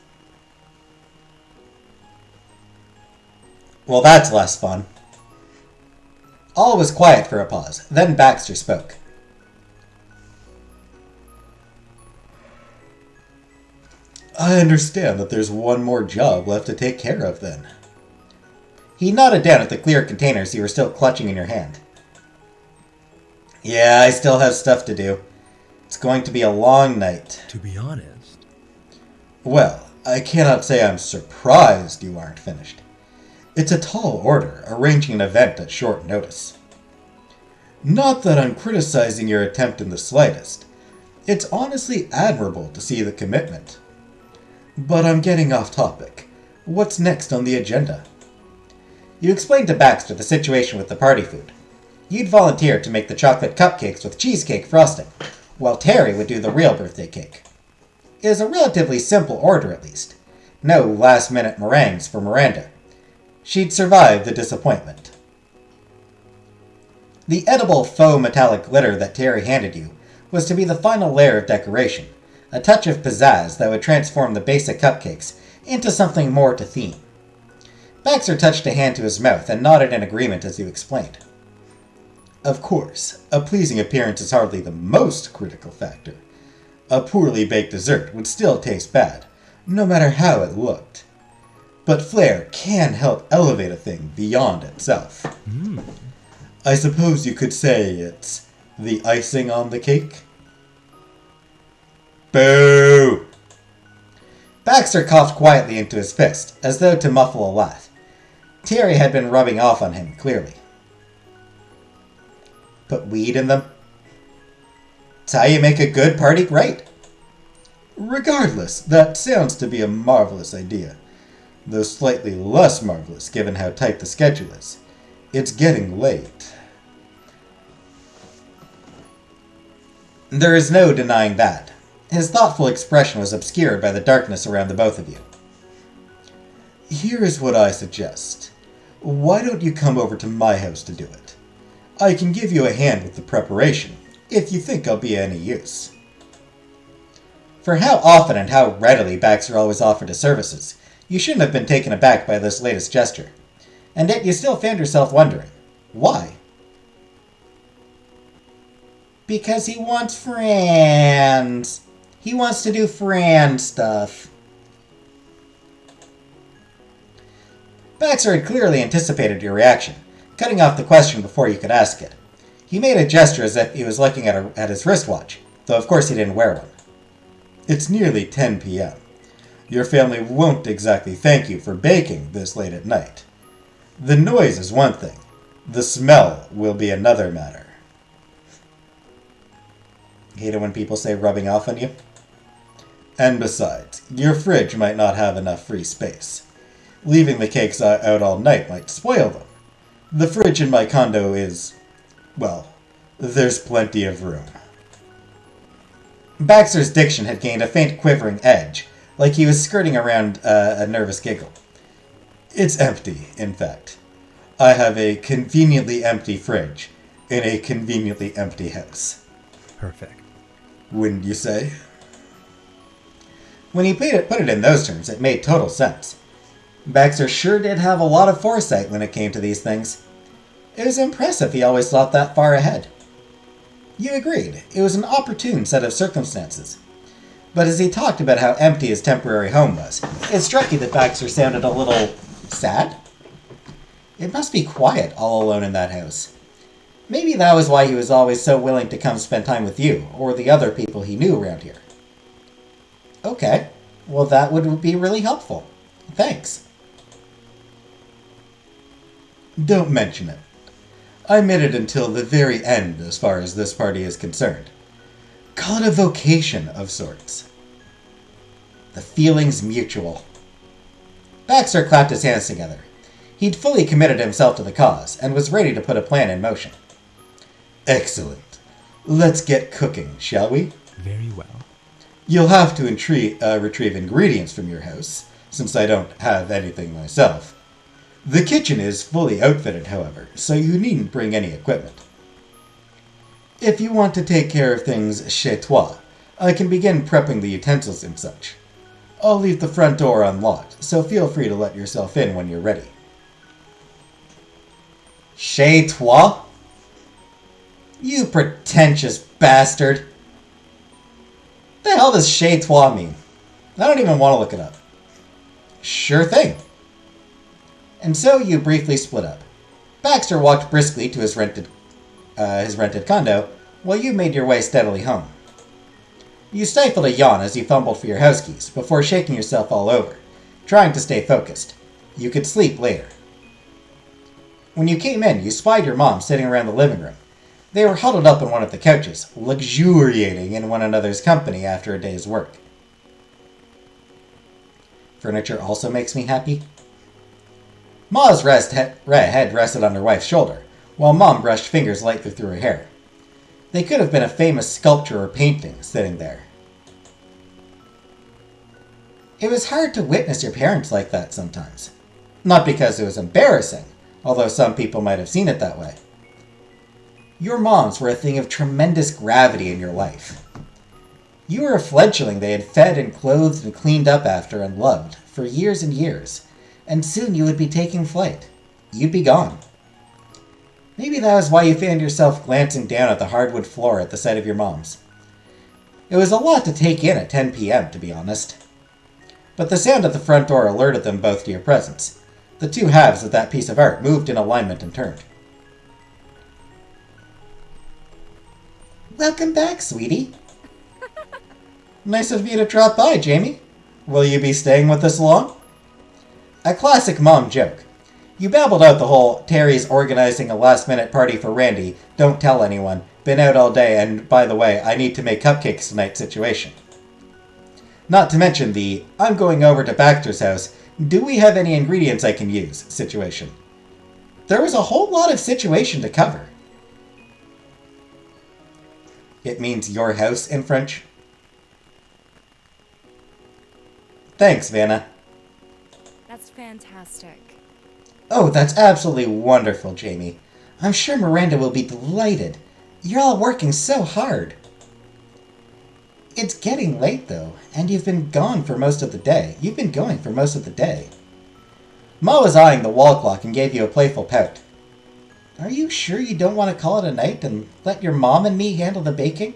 Well, that's less fun. All was quiet for a pause. Then Baxter spoke. I understand that there's one more job left to take care of then. He nodded down at the clear containers you were still clutching in your hand. Yeah, I still have stuff to do. It's going to be a long night.
To be honest.
Well, I cannot say I'm surprised you aren't finished. It's a tall order, arranging an event at short notice. Not that I'm criticizing your attempt in the slightest. It's honestly admirable to see the commitment. But I'm getting off topic. What's next on the agenda? You explained to Baxter the situation with the party food. You'd volunteered to make the chocolate cupcakes with cheesecake frosting, while Terry would do the real birthday cake. It is a relatively simple order, at least. No last-minute meringues for Miranda. She'd survive the disappointment. The edible faux metallic glitter that Terry handed you was to be the final layer of decoration, a touch of pizzazz that would transform the basic cupcakes into something more to theme. Baxter touched a hand to his mouth and nodded in agreement as you explained. Of course, a pleasing appearance is hardly the most critical factor. A poorly baked dessert would still taste bad, no matter how it looked. But flair can help elevate a thing beyond itself. I suppose you could say it's the icing on the cake? Boo! Baxter coughed quietly into his fist, as though to muffle a laugh. Terry had been rubbing off on him, clearly. Put weed in them? It's how you make a good party great. Regardless, that sounds to be a marvelous idea, though slightly less marvelous given how tight the schedule is. It's getting late. There is no denying that. His thoughtful expression was obscured by the darkness around the both of you. Here is what I suggest. Why don't you come over to my house to do it? I can give you a hand with the preparation, if you think I'll be any use. For how often and how readily Baxter always offered his services, you shouldn't have been taken aback by this latest gesture. And yet you still found yourself wondering, why? Because he wants friends. He wants to do friend stuff. Baxter had clearly anticipated your reaction, cutting off the question before you could ask it. He made a gesture as if he was looking at his wristwatch, though of course he didn't wear one. It's nearly 10 p.m. Your family won't exactly thank you for baking this late at night. The noise is one thing. The smell will be another matter. Hate it when people say rubbing off on you? And besides, your fridge might not have enough free space. Leaving the cakes out all night might spoil them. The fridge in my condo is... well, there's plenty of room. Baxter's diction had gained a faint quivering edge, like he was skirting around a nervous giggle. It's empty, in fact. I have a conveniently empty fridge in a conveniently empty house.
Perfect.
Wouldn't you say? When he put it in those terms, it made total sense. Baxter sure did have a lot of foresight when it came to these things. It was impressive he always thought that far ahead. You agreed. It was an opportune set of circumstances. But as he talked about how empty his temporary home was, it struck you that Baxter sounded a little sad? It must be quiet all alone in that house. Maybe that was why he was always so willing to come spend time with you, or the other people he knew around here. Okay, well that would be really helpful. Thanks. Don't mention it. I made it until the very end as far as this party is concerned. Call it a vocation of sorts. The feeling's mutual. Baxter clapped his hands together. He'd fully committed himself to the cause, and was ready to put a plan in motion. Excellent. Let's get cooking, shall we?
Very well.
You'll have to retrieve ingredients from your house, since I don't have anything myself. The kitchen is fully outfitted, however, so you needn't bring any equipment. If you want to take care of things chez toi, I can begin prepping the utensils and such. I'll leave the front door unlocked, so feel free to let yourself in when you're ready. Chez toi? You pretentious bastard! What the hell does chez toi mean? I don't even want to look it up. Sure thing. And so you briefly split up. Baxter walked briskly to his rented condo, while you made your way steadily home. You stifled a yawn as you fumbled for your house keys, before shaking yourself all over, trying to stay focused. You could sleep later. When you came in, you spied your mom sitting around the living room. They were huddled up on one of the couches, luxuriating in one another's company after a day's work. Furniture also makes me happy. Ma's head rested on her wife's shoulder, while Mom brushed fingers lightly through her hair. They could have been a famous sculpture or painting sitting there. It was hard to witness your parents like that sometimes. Not because it was embarrassing, although some people might have seen it that way. Your moms were a thing of tremendous gravity in your life. You were a fledgling they had fed and clothed and cleaned up after and loved for years and years, and soon you would be taking flight. You'd be gone. Maybe that was why you found yourself glancing down at the hardwood floor at the sight of your moms. It was a lot to take in at 10 p.m., to be honest. But the sound at the front door alerted them both to your presence. The two halves of that piece of art moved in alignment and turned. Welcome back, sweetie. Nice of you to drop by, Jamie. Will you be staying with us long? A classic mom joke. You babbled out the whole Terry's organizing a last-minute party for Randy, don't tell anyone, been out all day, and by the way, I need to make cupcakes tonight situation. Not to mention the I'm going over to Baxter's house, do we have any ingredients I can use situation. There was a whole lot of situation to cover. It means your house in French. Thanks, Vanna.
That's fantastic.
Oh, that's absolutely wonderful, Jamie. I'm sure Miranda will be delighted. You're all working so hard. It's getting late, though, and you've been gone for most of the day. You've been going for most of the day. Ma was eyeing the wall clock and gave you a playful pout. Are you sure you don't want to call it a night and let your mom and me handle the baking?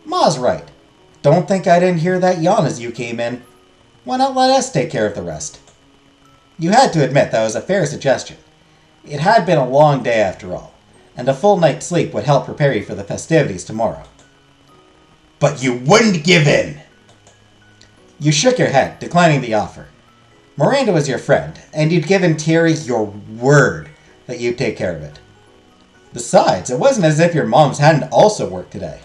Ma's right. Don't think I didn't hear that yawn as you came in. Why not let us take care of the rest? You had to admit that was a fair suggestion. It had been a long day after all, and a full night's sleep would help prepare you for the festivities tomorrow. But you wouldn't give in! You shook your head, declining the offer. Miranda was your friend, and you'd given Terry your word that you'd take care of it. Besides, it wasn't as if your moms hadn't also worked today.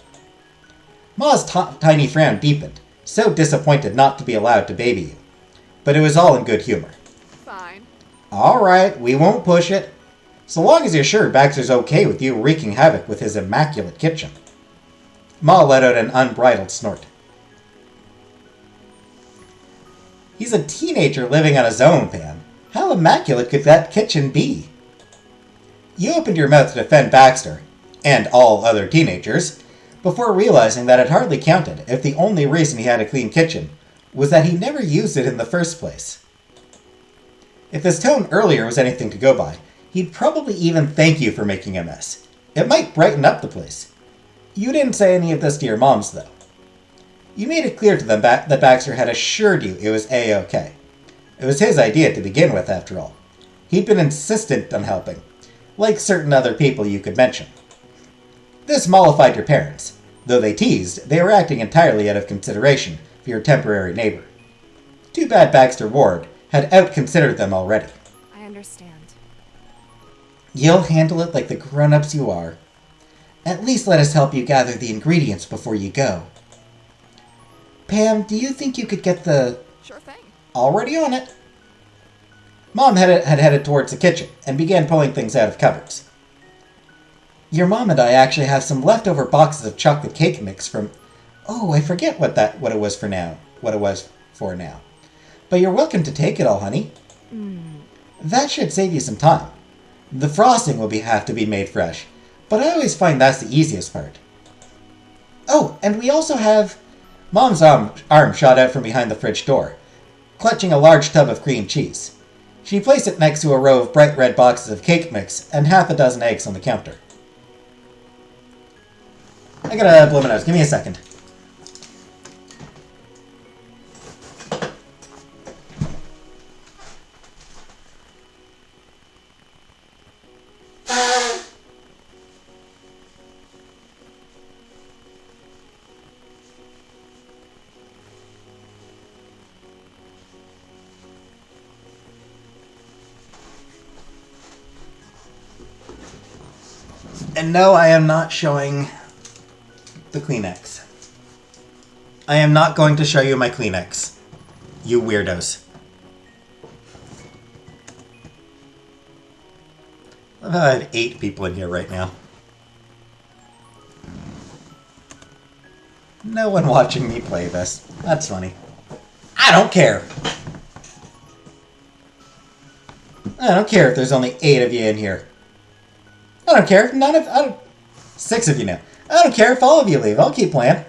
Ma's tiny frown deepened, so disappointed not to be allowed to baby you. But it was all in good humor.
Fine.
Alright, we won't push it. So long as you're sure Baxter's okay with you wreaking havoc with his immaculate kitchen. Ma let out an unbridled snort. He's a teenager living on his own, Pam. How immaculate could that kitchen be? You opened your mouth to defend Baxter, and all other teenagers, before realizing that it hardly counted if the only reason he had a clean kitchen was that he never used it in the first place. If his tone earlier was anything to go by, he'd probably even thank you for making a mess. It might brighten up the place. You didn't say any of this to your moms, though. You made it clear to them that Baxter had assured you it was A-OK. It was his idea to begin with, after all. He'd been insistent on helping, like certain other people you could mention. This mollified your parents. Though they teased, they were acting entirely out of consideration for your temporary neighbor. Too bad Baxter Ward had out-considered them already.
I understand.
You'll handle it like the grown-ups you are. At least let us help you gather the ingredients before you go. Pam, do you think you could get the...
Sure thing.
Already on it. Mom had headed towards the kitchen and began pulling things out of cupboards. Your mom and I actually have some leftover boxes of chocolate cake mix from... Oh, I forget what it was for now. What it was for now. But you're welcome to take it all, honey. That should save you some time. The frosting will have to be made fresh, but I always find that's the easiest part. Oh, and we also have... Mom's arm shot out from behind the fridge door, clutching a large tub of cream cheese. She placed it next to a row of bright red boxes of cake mix and half a dozen eggs on the counter. I gotta blow my nose. Give me a second. And no, I am not showing the Kleenex. I am not going to show you my Kleenex. You weirdos. I have 8 people in here right now. No one watching me play this. That's funny. I don't care. I don't care if there's only 8 of you in here. I don't care if 6 of you now. I don't care if all of you leave. I'll keep playing.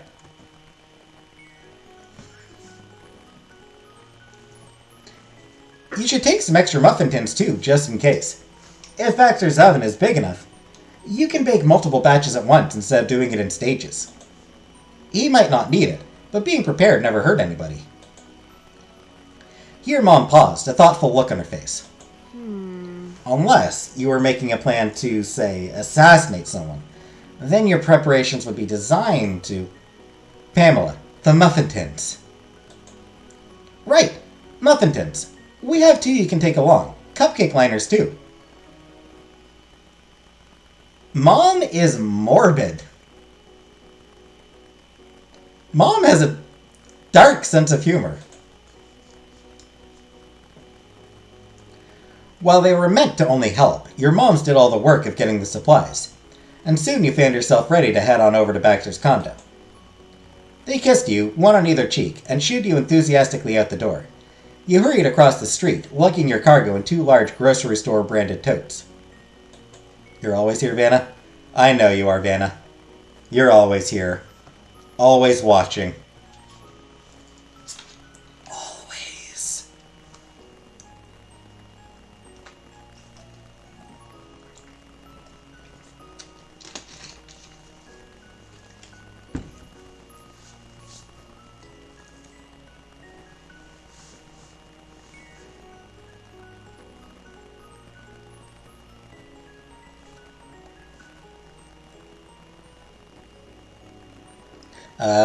You should take some extra muffin tins too, just in case. If Baxter's oven is big enough, you can bake multiple batches at once instead of doing it in stages. He might not need it, but being prepared never hurt anybody. Here Mom paused, a thoughtful look on her face. Unless you were making a plan to, say, assassinate someone. Then your preparations would be designed to... Pamela, the muffin tins. Right, muffin tins. We have 2 you can take along. Cupcake liners, too. Mom is morbid. Mom has a dark sense of humor. While they were meant to only help, your moms did all the work of getting the supplies, and soon you found yourself ready to head on over to Baxter's condo. They kissed you, one on either cheek, and shooed you enthusiastically out the door. You hurried across the street, lugging your cargo in 2 large grocery store branded totes. You're always here, Vanna? I know you are, Vanna. You're always here. Always watching. Always.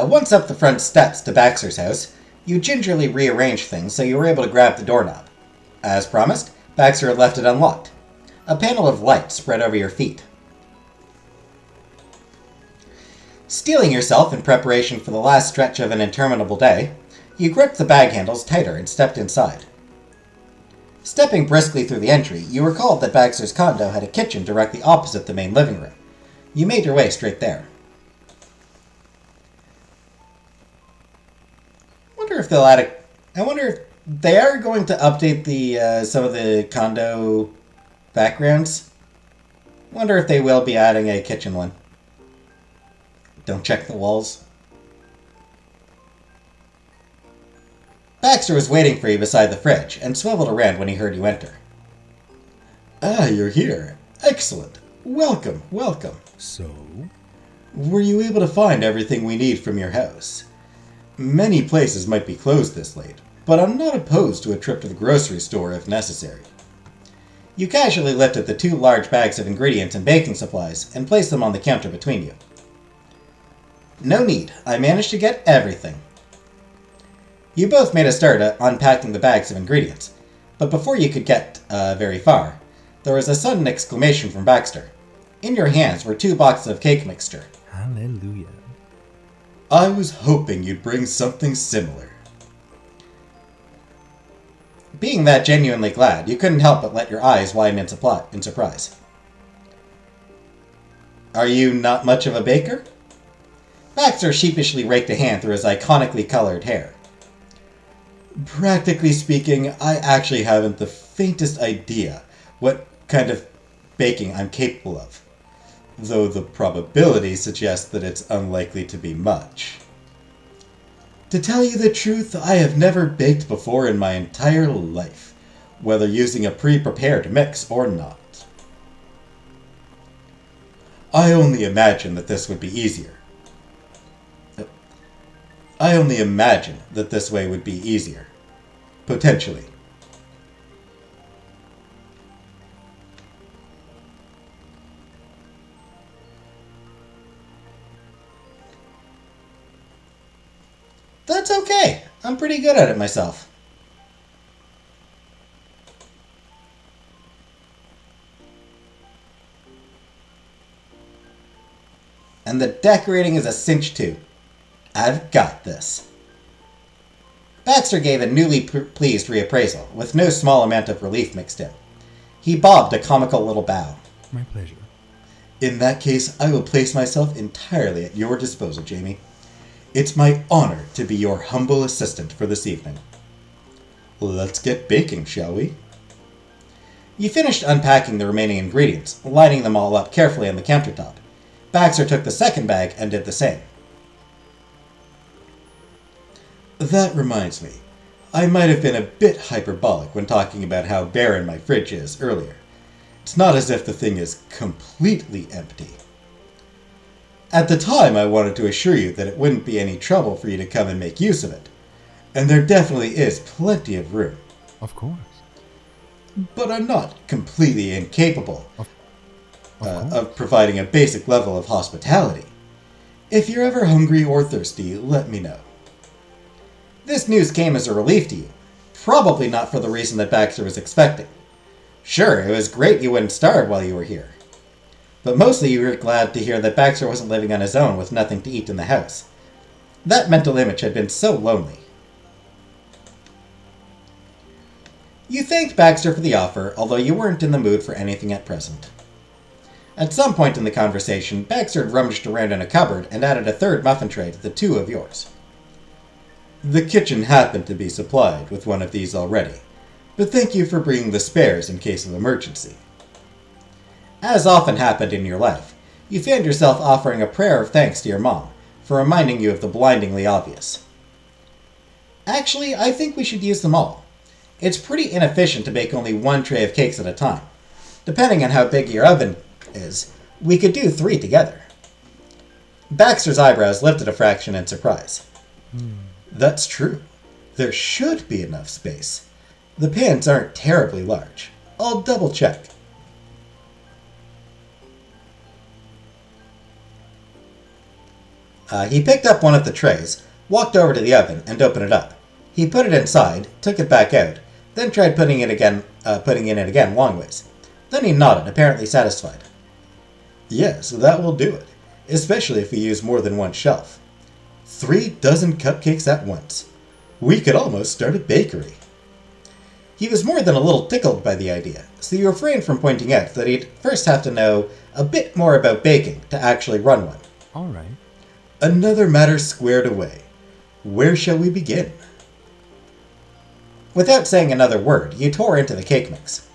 Once up the front steps to Baxter's house, you gingerly rearranged things so you were able to grab the doorknob. As promised, Baxter had left it unlocked. A panel of light spread over your feet. Steeling yourself in preparation for the last stretch of an interminable day, you gripped the bag handles tighter and stepped inside. Stepping briskly through the entry, you recalled that Baxter's condo had a kitchen directly opposite the main living room. You made your way straight there. I wonder if they are going to update the some of the condo backgrounds. Wonder if they will be adding a kitchen one. Don't check the walls. Baxter was waiting for you beside the fridge and swiveled around when he heard you enter. Ah, you're here. Excellent. Welcome, welcome.
So?
Were you able to find everything we need from your house? Many places might be closed this late, but I'm not opposed to a trip to the grocery store if necessary. You casually lifted the 2 large bags of ingredients and baking supplies and placed them on the counter between you. No need, I managed to get everything. You both made a start at unpacking the bags of ingredients, but before you could get very far, there was a sudden exclamation from Baxter. In your hands were 2 boxes of cake mixture.
Hallelujah.
I was hoping you'd bring something similar. Being that genuinely glad, you couldn't help but let your eyes widen in surprise. Are you not much of a baker? Baxter sheepishly raked a hand through his iconically colored hair. Practically speaking, I actually haven't the faintest idea what kind of baking I'm capable of, though the probability suggests that it's unlikely to be much. To tell you the truth, I have never baked before in my entire life, whether using a pre-prepared mix or not. I only imagine that this would be easier. I only imagine that this way would be easier. Potentially. That's okay. I'm pretty good at it myself. And the decorating is a cinch too. I've got this. Baxter gave a newly pleased reappraisal, with no small amount of relief mixed in. He bobbed a comical little bow.
My pleasure.
In that case, I will place myself entirely at your disposal, Jamie. It's my honor to be your humble assistant for this evening. Let's get baking, shall we? You finished unpacking the remaining ingredients, lining them all up carefully on the countertop. Baxter took the second bag and did the same. That reminds me, I might have been a bit hyperbolic when talking about how barren my fridge is earlier. It's not as if the thing is completely empty. At the time, I wanted to assure you that it wouldn't be any trouble for you to come and make use of it. And there definitely is plenty of room.
Of course.
But I'm not completely incapable
course.
of providing a basic level of hospitality. If you're ever hungry or thirsty, let me know. This news came as a relief to you, probably not for the reason that Baxter was expecting. Sure, it was great you wouldn't starve while you were here. But mostly you were glad to hear that Baxter wasn't living on his own with nothing to eat in the house. That mental image had been so lonely. You thanked Baxter for the offer, although you weren't in the mood for anything at present. At some point in the conversation, Baxter had rummaged around in a cupboard and added a third muffin tray to the two of yours. The kitchen happened to be supplied with one of these already, but thank you for bringing the spares in case of emergency. As often happened in your life, you found yourself offering a prayer of thanks to your mom for reminding you of the blindingly obvious. Actually, I think we should use them all. It's pretty inefficient to bake only one tray of cakes at a time. Depending on how big your oven is, we could do 3 together. Baxter's eyebrows lifted a fraction in surprise. That's true. There should be enough space. The pans aren't terribly large. I'll double check. He picked up one of the trays, walked over to the oven, and opened it up. He put it inside, took it back out, then tried putting in it again long ways. Then he nodded, apparently satisfied. Yes, that will do it, especially if we use more than one shelf. 3 dozen cupcakes at once. We could almost start a bakery. He was more than a little tickled by the idea, so you refrained from pointing out that he'd first have to know a bit more about baking to actually run one.
All right.
Another matter squared away. Where shall we begin? Without saying another word, you tore into the cake mix.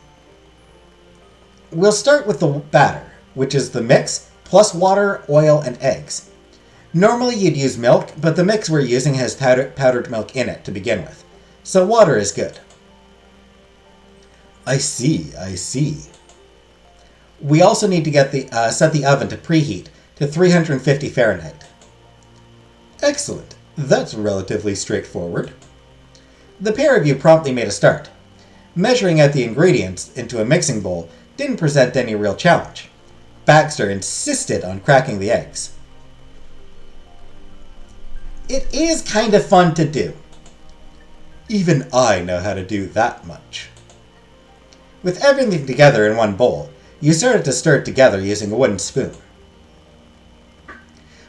We'll start with the batter, which is the mix plus water, oil, and eggs. Normally you'd use milk, but the mix we're using has powdered milk in it to begin with, so water is good. I see. We also need to get set the oven to preheat to 350 Fahrenheit. Excellent. That's relatively straightforward. The pair of you promptly made a start. Measuring out the ingredients into a mixing bowl didn't present any real challenge. Baxter insisted on cracking the eggs. It is kind of fun to do. Even I know how to do that much. With everything together in one bowl, you started to stir it together using a wooden spoon.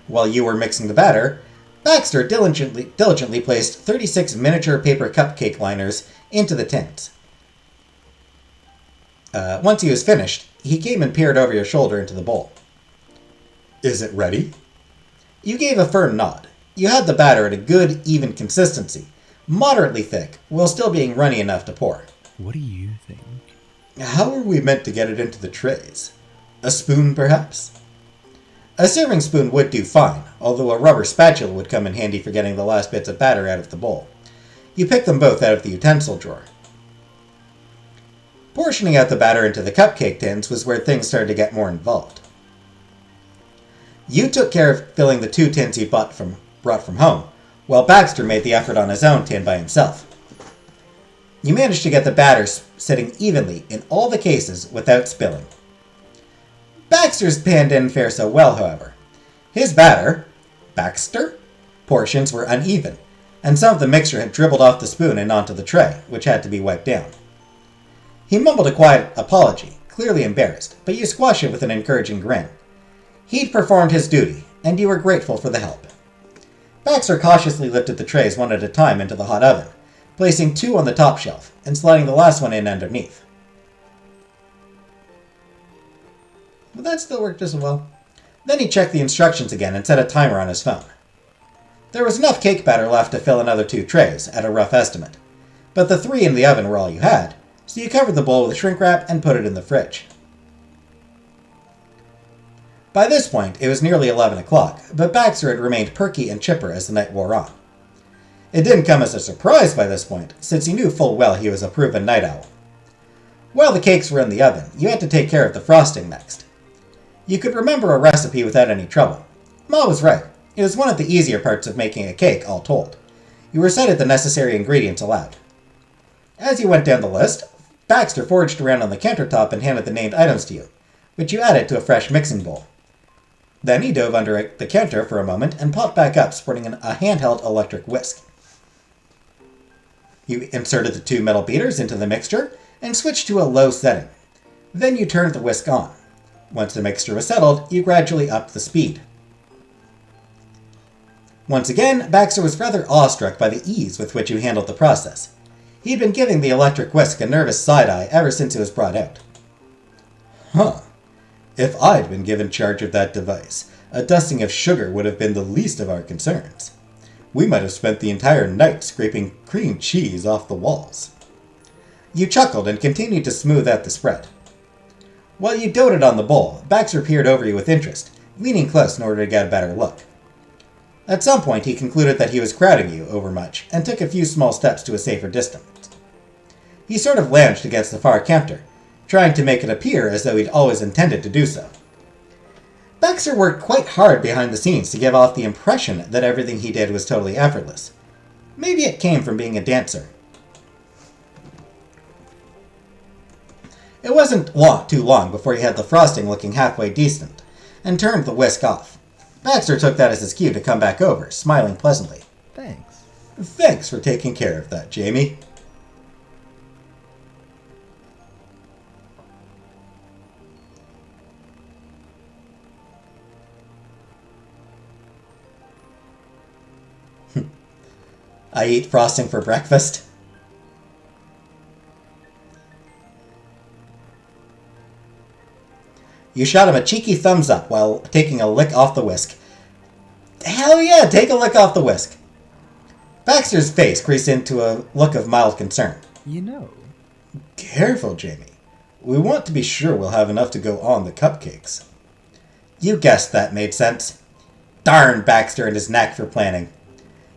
While you were mixing the batter, Baxter diligently placed 36 miniature paper cupcake liners into the tins. Once he was finished, he came and peered over your shoulder into the bowl. Is it ready? You gave a firm nod. You had the batter at a good, even consistency, moderately thick, while still being runny enough to pour.
What do you think?
How are we meant to get it into the trays? A spoon, perhaps? A serving spoon would do fine, although a rubber spatula would come in handy for getting the last bits of batter out of the bowl. You picked them both out of the utensil drawer. Portioning out the batter into the cupcake tins was where things started to get more involved. You took care of filling the 2 tins you brought from home, while Baxter made the effort on his own tin by himself. You managed to get the batter sitting evenly in all the cases without spilling. Baxter's pan didn't fare so well, however. His batter, Baxter, portions were uneven, and some of the mixture had dribbled off the spoon and onto the tray, which had to be wiped down. He mumbled a quiet apology, clearly embarrassed, but you squashed it with an encouraging grin. He'd performed his duty, and you were grateful for the help. Baxter cautiously lifted the trays one at a time into the hot oven, placing 2 on the top shelf, and sliding the last one in underneath. But that still worked just as well. Then he checked the instructions again and set a timer on his phone. There was enough cake batter left to fill another 2 trays, at a rough estimate. But the 3 in the oven were all you had, so you covered the bowl with shrink wrap and put it in the fridge. By this point, it was nearly 11 o'clock, but Baxter had remained perky and chipper as the night wore on. It didn't come as a surprise by this point, since he knew full well he was a proven night owl. While the cakes were in the oven, you had to take care of the frosting next. You could remember a recipe without any trouble. Ma was right. It was one of the easier parts of making a cake, all told. You recited the necessary ingredients aloud. As you went down the list, Baxter foraged around on the countertop and handed the named items to you, which you added to a fresh mixing bowl. Then he dove under the counter for a moment and popped back up, sporting a handheld electric whisk. You inserted the 2 metal beaters into the mixture and switched to a low setting. Then you turned the whisk on. Once the mixture was settled, you gradually upped the speed. Once again, Baxter was rather awestruck by the ease with which you handled the process. He'd been giving the electric whisk a nervous side-eye ever since it was brought out. Huh. If I'd been given charge of that device, a dusting of sugar would have been the least of our concerns. We might have spent the entire night scraping cream cheese off the walls. You chuckled and continued to smooth out the spread. While you doted on the bowl, Baxter peered over you with interest, leaning close in order to get a better look. At some point, he concluded that he was crowding you overmuch and took a few small steps to a safer distance. He sort of lounged against the far counter, trying to make it appear as though he'd always intended to do so. Baxter worked quite hard behind the scenes to give off the impression that everything he did was totally effortless. Maybe it came from being a dancer. It wasn't too long before he had the frosting looking halfway decent, and turned the whisk off. Baxter took that as his cue to come back over, smiling pleasantly.
Thanks.
Thanks for taking care of that, Jamie. I eat frosting for breakfast. You shot him a cheeky thumbs up while taking a lick off the whisk. Hell yeah, take a lick off the whisk. Baxter's face creased into a look of mild concern.
You know.
Careful, Jamie. We want to be sure we'll have enough to go on the cupcakes. You guessed that made sense. Darn Baxter and his knack for planning.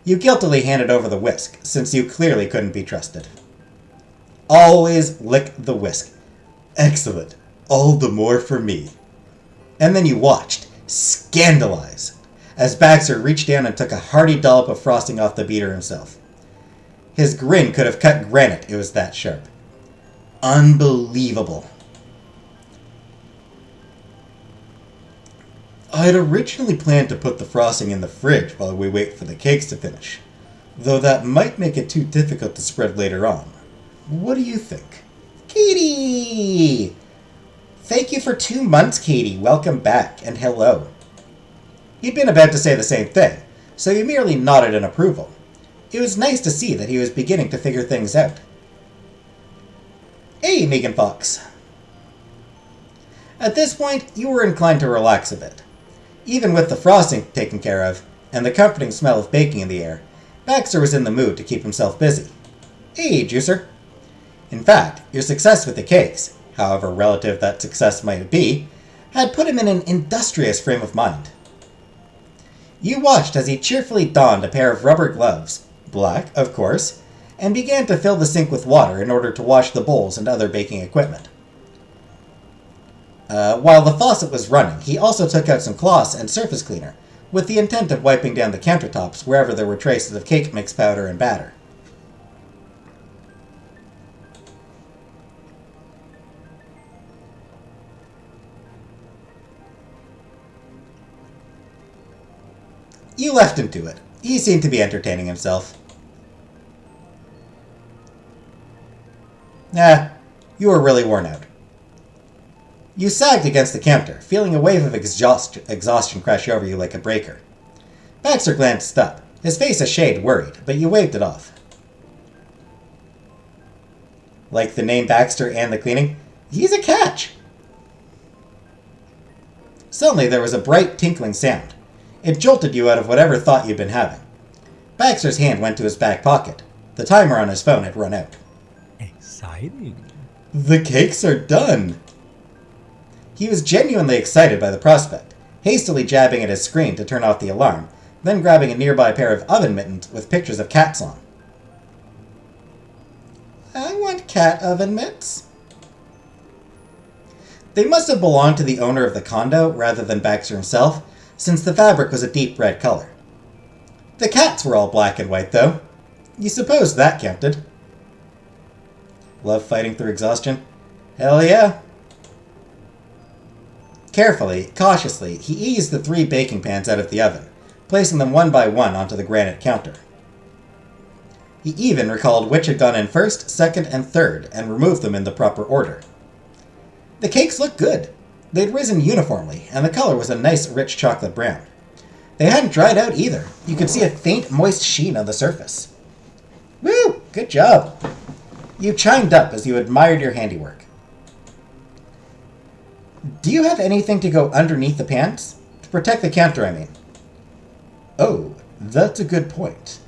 You guiltily handed over the whisk, since you clearly couldn't be trusted. Always lick the whisk. Excellent. All the more for me. And then you watched, scandalized, as Baxter reached down and took a hearty dollop of frosting off the beater himself. His grin could have cut granite, it was that sharp. Unbelievable. I'd originally planned to put the frosting in the fridge while we wait for the cakes to finish, though that might make it too difficult to spread later on. What do you think? Katie! Thank you for 2 months, Katie. Welcome back, and hello. He'd been about to say the same thing, so you merely nodded in approval. It was nice to see that he was beginning to figure things out. Hey, Megan Fox. At this point, you were inclined to relax a bit. Even with the frosting taken care of, and the comforting smell of baking in the air, Baxter was in the mood to keep himself busy. Hey, Juicer. In fact, your success with the cakes, however relative that success might be, had put him in an industrious frame of mind. You watched as he cheerfully donned a pair of rubber gloves, black, of course, and began to fill the sink with water in order to wash the bowls and other baking equipment. While the faucet was running, he also took out some cloths and surface cleaner, with the intent of wiping down the countertops wherever there were traces of cake mix powder and batter. You left him to it. He seemed to be entertaining himself. Nah, you were really worn out. You sagged against the counter, feeling a wave of exhaustion crash over you like a breaker. Baxter glanced up, his face a shade worried, but you waved it off. Like the name Baxter and the cleaning? He's a catch! Suddenly there was a bright, tinkling sound. It jolted you out of whatever thought you'd been having. Baxter's hand went to his back pocket. The timer on his phone had run out.
Exciting.
The cakes are done! He was genuinely excited by the prospect, hastily jabbing at his screen to turn off the alarm, then grabbing a nearby pair of oven mittens with pictures of cats on. I want cat oven mitts. They must have belonged to the owner of the condo rather than Baxter himself, since the fabric was a deep red color. The cats were all black and white, though. You suppose that counted. Love fighting through exhaustion? Hell yeah. Carefully, cautiously, he eased the 3 baking pans out of the oven, placing them one by one onto the granite counter. He even recalled which had gone in first, second, and third, and removed them in the proper order. The cakes looked good. They'd risen uniformly, and the color was a nice, rich chocolate brown. They hadn't dried out either. You could see a faint, moist sheen on the surface. Woo! Good job! You chimed up as you admired your handiwork. Do you have anything to go underneath the pans? To protect the counter, I mean. Oh, that's a good point.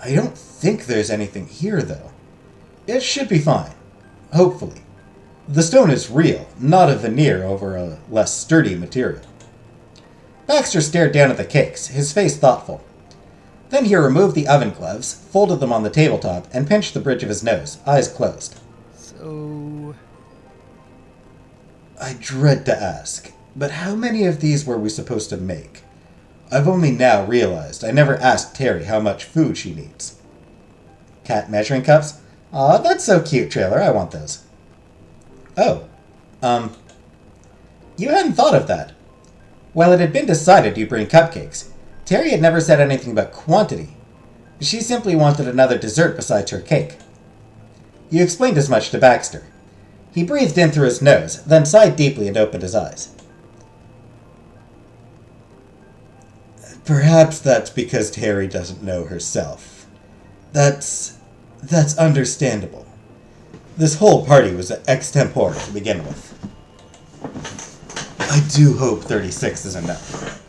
I don't think there's anything here, though. It should be fine. Hopefully. The stone is real, not a veneer over a less sturdy material. Baxter stared down at the cakes, his face thoughtful. Then he removed the oven gloves, folded them on the tabletop, and pinched the bridge of his nose, eyes closed.
So...
I dread to ask, but how many of these were we supposed to make? I've only now realized I never asked Terry how much food she needs. Cat measuring cups? Aw, that's so cute, Trailer. I want those. Oh, you hadn't thought of that. While it had been decided you'd bring cupcakes, Terry had never said anything about quantity. She simply wanted another dessert besides her cake. You explained as much to Baxter. He breathed in through his nose, then sighed deeply and opened his eyes. Perhaps that's because Terry doesn't know herself. That's understandable. This whole party was extempore to begin with. I do hope 36 is enough.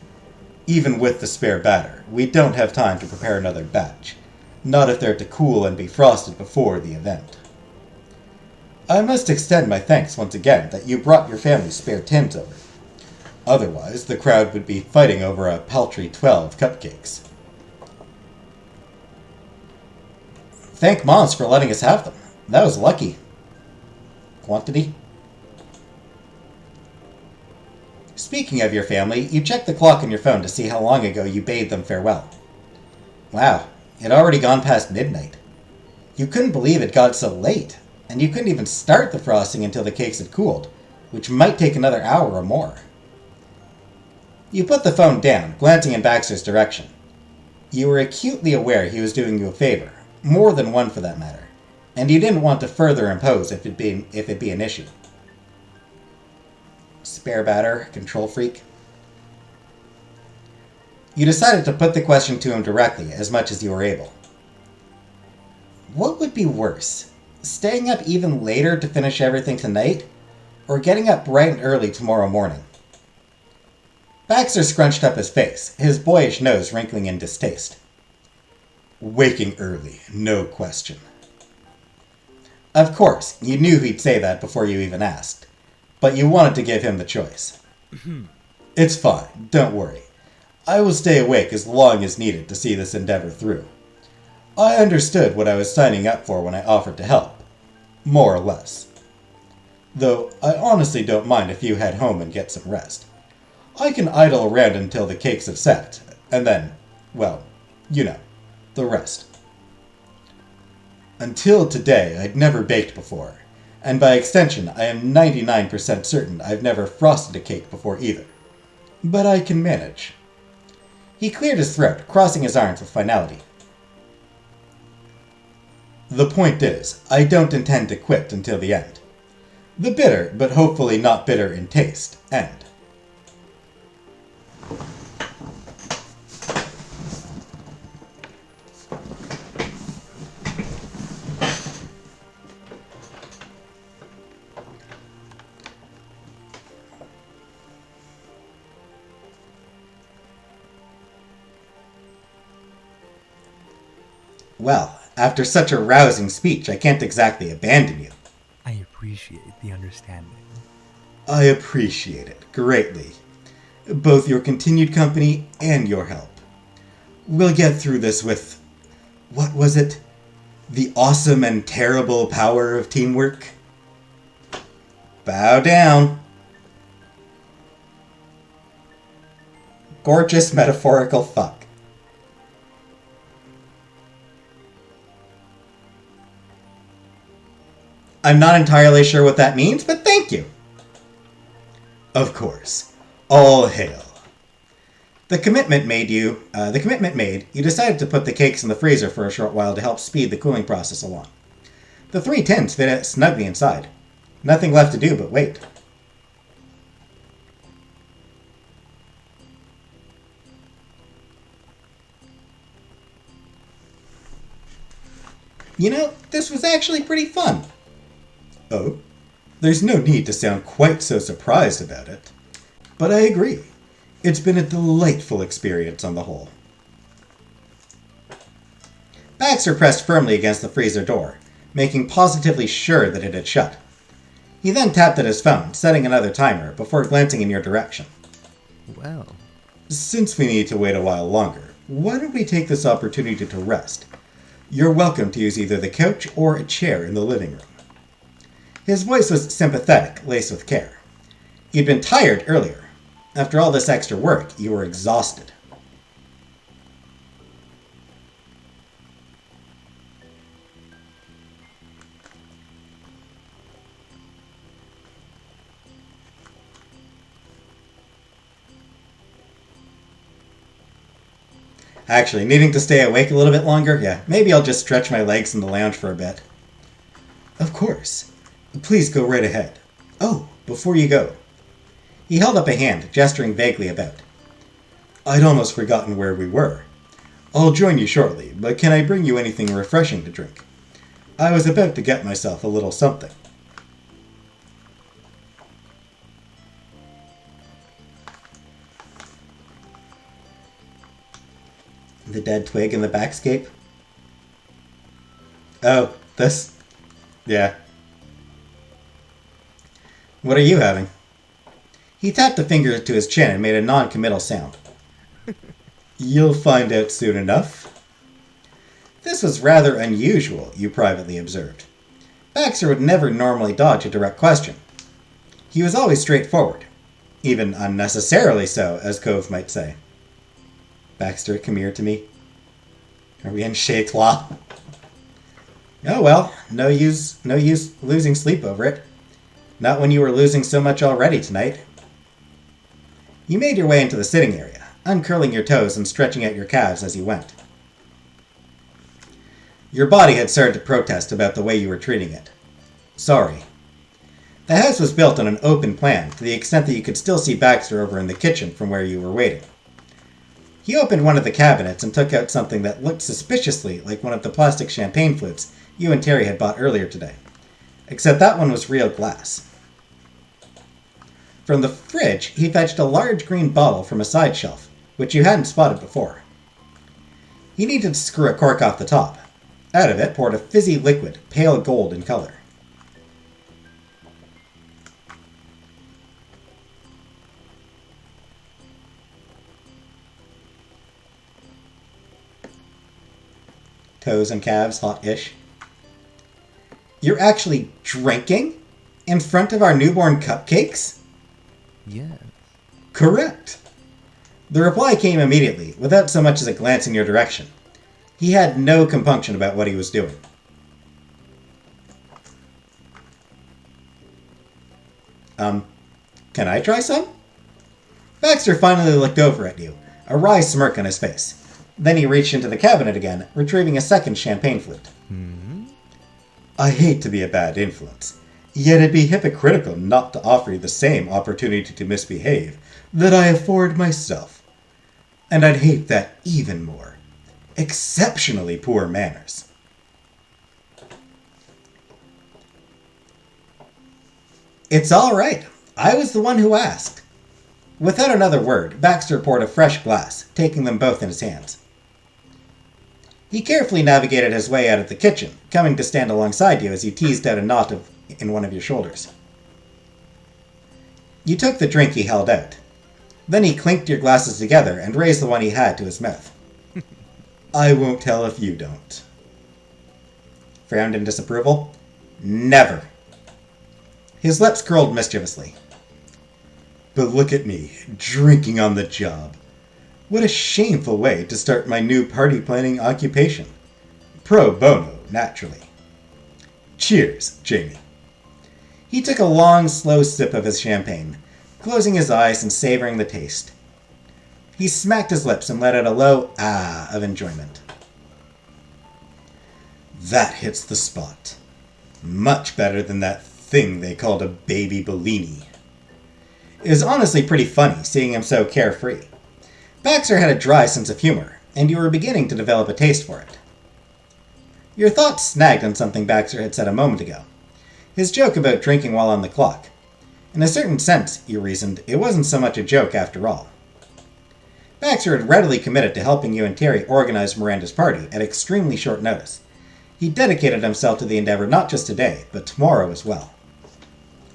Even with the spare batter, we don't have time to prepare another batch. Not if they're to cool and be frosted before the event. I must extend my thanks once again that you brought your family's spare tins over. Otherwise, the crowd would be fighting over a paltry 12 cupcakes. Thank Moms for letting us have them. That was lucky. Quantity? Speaking of your family, you checked the clock on your phone to see how long ago you bade them farewell. Wow, it had already gone past midnight. You couldn't believe it got so late, and you couldn't even start the frosting until the cakes had cooled, which might take another hour or more. You put the phone down, glancing in Baxter's direction. You were acutely aware he was doing you a favor, more than one for that matter, and you didn't want to further impose if it be an issue. Spare batter, control freak. You decided to put the question to him directly, as much as you were able. What would be worse, staying up even later to finish everything tonight, or getting up bright and early tomorrow morning? Baxter scrunched up his face, his boyish nose wrinkling in distaste. Waking early, no question. Of course, you knew he'd say that before you even asked, but you wanted to give him the choice. It's fine, don't worry. I will stay awake as long as needed to see this endeavor through. I understood what I was signing up for when I offered to help. More or less. Though I honestly don't mind if you head home and get some rest. I can idle around until the cakes have set, and then, well, you know, the rest. Until today, I'd never baked before, and by extension, I am 99% certain I've never frosted a cake before either. But I can manage. He cleared his throat, crossing his arms with finality. The point is, I don't intend to quit until the end. The bitter, but hopefully not bitter in taste, end. Well, after such a rousing speech, I can't exactly abandon you.
I appreciate the understanding.
I appreciate it greatly. Both your continued company and your help. We'll get through this with... what was it? The awesome and terrible power of teamwork? Bow down. Gorgeous metaphorical fuck. I'm not entirely sure what that means, but thank you. Of course. All hail. The commitment made, you decided to put the cakes in the freezer for a short while to help speed the cooling process along. The 3 tins fit snugly inside. Nothing left to do but wait. You know, this was actually pretty fun. Oh, there's no need to sound quite so surprised about it. But I agree. It's been a delightful experience on the whole. Baxter pressed firmly against the freezer door, making positively sure that it had shut. He then tapped at his phone, setting another timer, before glancing in your direction.
Well,
Since we need to wait a while longer, why don't we take this opportunity to rest? You're welcome to use either the couch or a chair in the living room. His voice was sympathetic, laced with care. You'd been tired earlier. After all this extra work, you were exhausted. Actually, needing to stay awake a little bit longer? Yeah, maybe I'll just stretch my legs in the lounge for a bit. Of course. Please go right ahead. Oh, before you go. He held up a hand, gesturing vaguely about. I'd almost forgotten where we were. I'll join you shortly, but can I bring you anything refreshing to drink? I was about to get myself a little something. The dead twig in the backscape? Oh, this? Yeah. What are you having? He tapped a finger to his chin and made a non-committal sound. You'll find out soon enough. This was rather unusual, you privately observed. Baxter would never normally dodge a direct question. He was always straightforward. Even unnecessarily so, as Cove might say. Baxter, come here to me. Are we in Shayclaw? Oh well, no use losing sleep over it. Not when you were losing so much already tonight. You made your way into the sitting area, uncurling your toes and stretching out your calves as you went. Your body had started to protest about the way you were treating it. Sorry. The house was built on an open plan to the extent that you could still see Baxter over in the kitchen from where you were waiting. He opened one of the cabinets and took out something that looked suspiciously like one of the plastic champagne flutes you and Terry had bought earlier today. Except that one was real glass. From the fridge, he fetched a large green bottle from a side shelf, which you hadn't spotted before. He needed to screw a cork off the top. Out of it poured a fizzy liquid, pale gold in color. Toes and calves, hot-ish. You're actually drinking? In front of our newborn cupcakes?
Yes.
Correct. The reply came immediately, without so much as a glance in your direction. He had no compunction about what he was doing. Can I try some? Baxter finally looked over at you, a wry smirk on his face. Then he reached into the cabinet again, retrieving a second champagne flute. I hate to be a bad influence, yet it'd be hypocritical not to offer you the same opportunity to misbehave that I afford myself. And I'd hate that even more. Exceptionally poor manners. It's all right. I was the one who asked. Without another word, Baxter poured a fresh glass, taking them both in his hands. He carefully navigated his way out of the kitchen, coming to stand alongside you as he teased out a knot in one of your shoulders. You took the drink he held out. Then he clinked your glasses together and raised the one he had to his mouth. I won't tell if you don't. Frowned in disapproval. Never. His lips curled mischievously. But look at me, drinking on the job. What a shameful way to start my new party planning occupation. Pro bono, naturally. Cheers, Jamie. He took a long, slow sip of his champagne, closing his eyes and savoring the taste. He smacked his lips and let out a low ah of enjoyment. That hits the spot. Much better than that thing they called a baby Bellini. It was honestly pretty funny seeing him so carefree. Baxter had a dry sense of humor, and you were beginning to develop a taste for it. Your thoughts snagged on something Baxter had said a moment ago. His joke about drinking while on the clock. In a certain sense, you reasoned, it wasn't so much a joke after all. Baxter had readily committed to helping you and Terry organize Miranda's party at extremely short notice. He dedicated himself to the endeavor not just today, but tomorrow as well.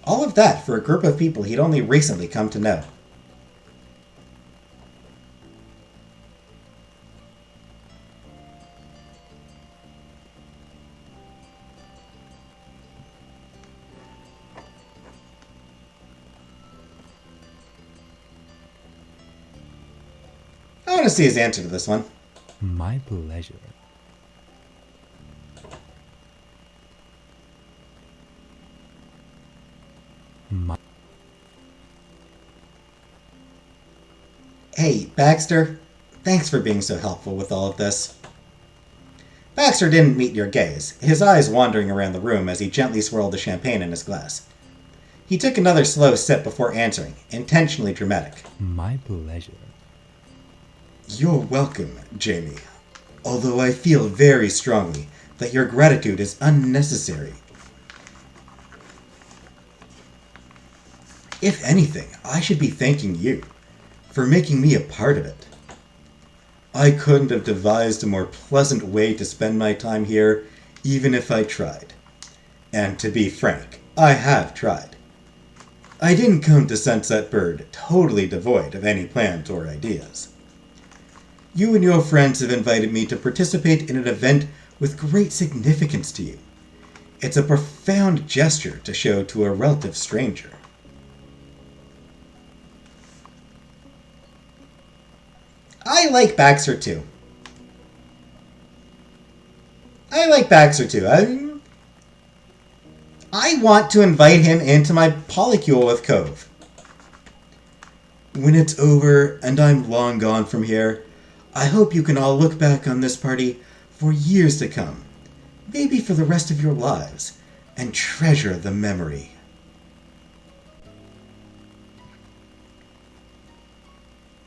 All of that for a group of people he'd only recently come to know. I want to see his answer to this one.
My pleasure.
Hey, Baxter. Thanks for being so helpful with all of this. Baxter didn't meet your gaze, his eyes wandering around the room as he gently swirled the champagne in his glass. He took another slow sip before answering, intentionally dramatic.
My pleasure.
You're welcome, Jamie. Although I feel very strongly that your gratitude is unnecessary. If anything, I should be thanking you for making me a part of it. I couldn't have devised a more pleasant way to spend my time here, even if I tried. And to be frank, I have tried. I didn't come to Sunset Bird totally devoid of any plans or ideas. You and your friends have invited me to participate in an event with great significance to you. It's a profound gesture to show to a relative stranger. I like Baxter too. I want to invite him into my polycule with Cove. When it's over and I'm long gone from here, I hope you can all look back on this party for years to come, maybe for the rest of your lives, and treasure the memory.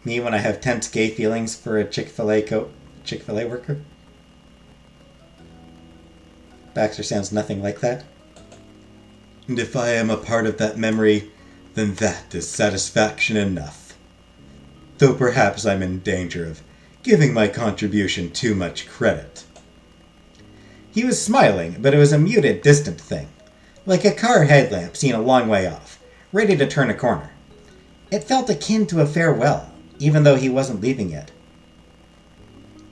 Me when I have tense gay feelings for a Chick-fil-A worker? Baxter sounds nothing like that. And if I am a part of that memory, then that is satisfaction enough. Though perhaps I'm in danger of giving my contribution too much credit. He was smiling, but it was a muted, distant thing, like a car headlamp seen a long way off, ready to turn a corner. It felt akin to a farewell, even though he wasn't leaving yet.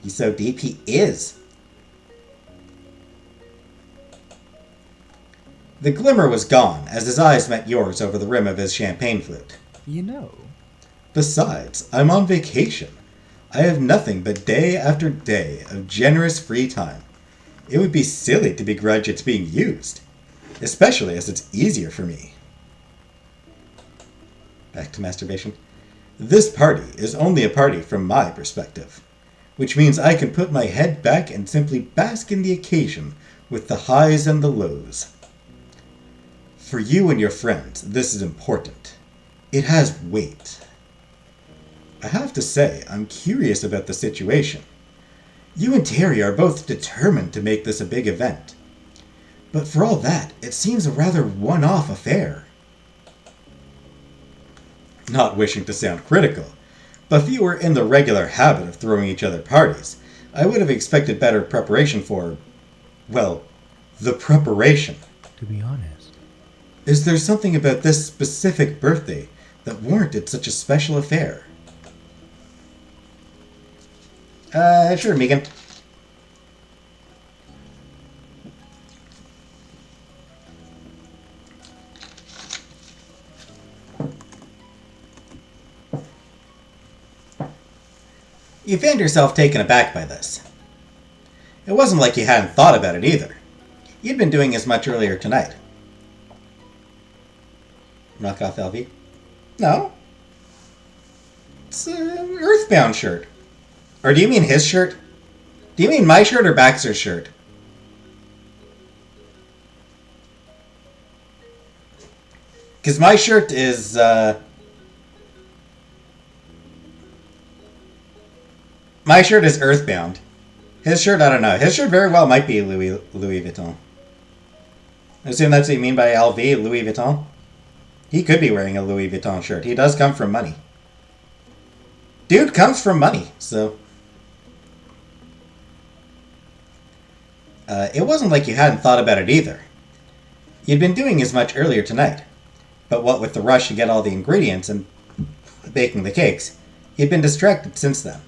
He's so deep, he is. The glimmer was gone as his eyes met yours over the rim of his champagne flute.
You know.
Besides, I'm on vacation. I have nothing but day after day of generous free time. It would be silly to begrudge its being used, especially as it's easier for me. Back to masturbation. This party is only a party from my perspective, which means I can put my head back and simply bask in the occasion with the highs and the lows. For you and your friends, this is important. It has weight. I have to say, I'm curious about the situation. You and Terry are both determined to make this a big event. But for all that, it seems a rather one-off affair. Not wishing to sound critical, but if you were in the regular habit of throwing each other parties, I would have expected better preparation for, well, the preparation.
To be honest.
Is there something about this specific birthday that warranted such a special affair? Sure, Megan. You found yourself taken aback by this. It wasn't like you hadn't thought about it either. You'd been doing as much earlier tonight. Knock off LV? No. It's an Earthbound shirt. Or do you mean his shirt? Do you mean my shirt or Baxter's shirt? Because my shirt is, my shirt is Earthbound. His shirt, I don't know. His shirt very well might be Louis Vuitton. I assume that's what you mean by LV, Louis Vuitton? He could be wearing a Louis Vuitton shirt. He does come from money. Dude comes from money, so... it wasn't like you hadn't thought about it either. You'd been doing as much earlier tonight. But what with the rush to get all the ingredients and baking the cakes, you'd been distracted since then.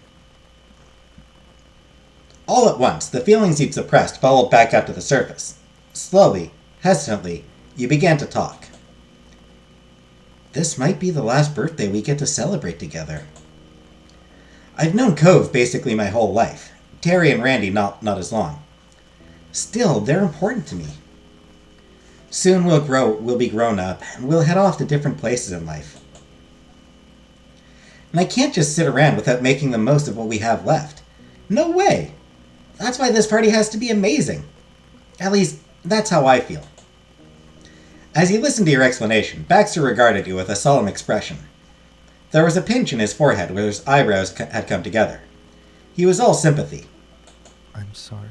All at once, the feelings you'd suppressed bubbled back up to the surface. Slowly, hesitantly, you began to talk. This might be the last birthday we get to celebrate together. I've known Cove basically my whole life. Terry and Randy not as long. Still, they're important to me. Soon we'll be grown up, and we'll head off to different places in life. And I can't just sit around without making the most of what we have left. No way! That's why this party has to be amazing. At least, that's how I feel. As he listened to your explanation, Baxter regarded you with a solemn expression. There was a pinch in his forehead where his eyebrows had come together. He was all sympathy.
I'm sorry.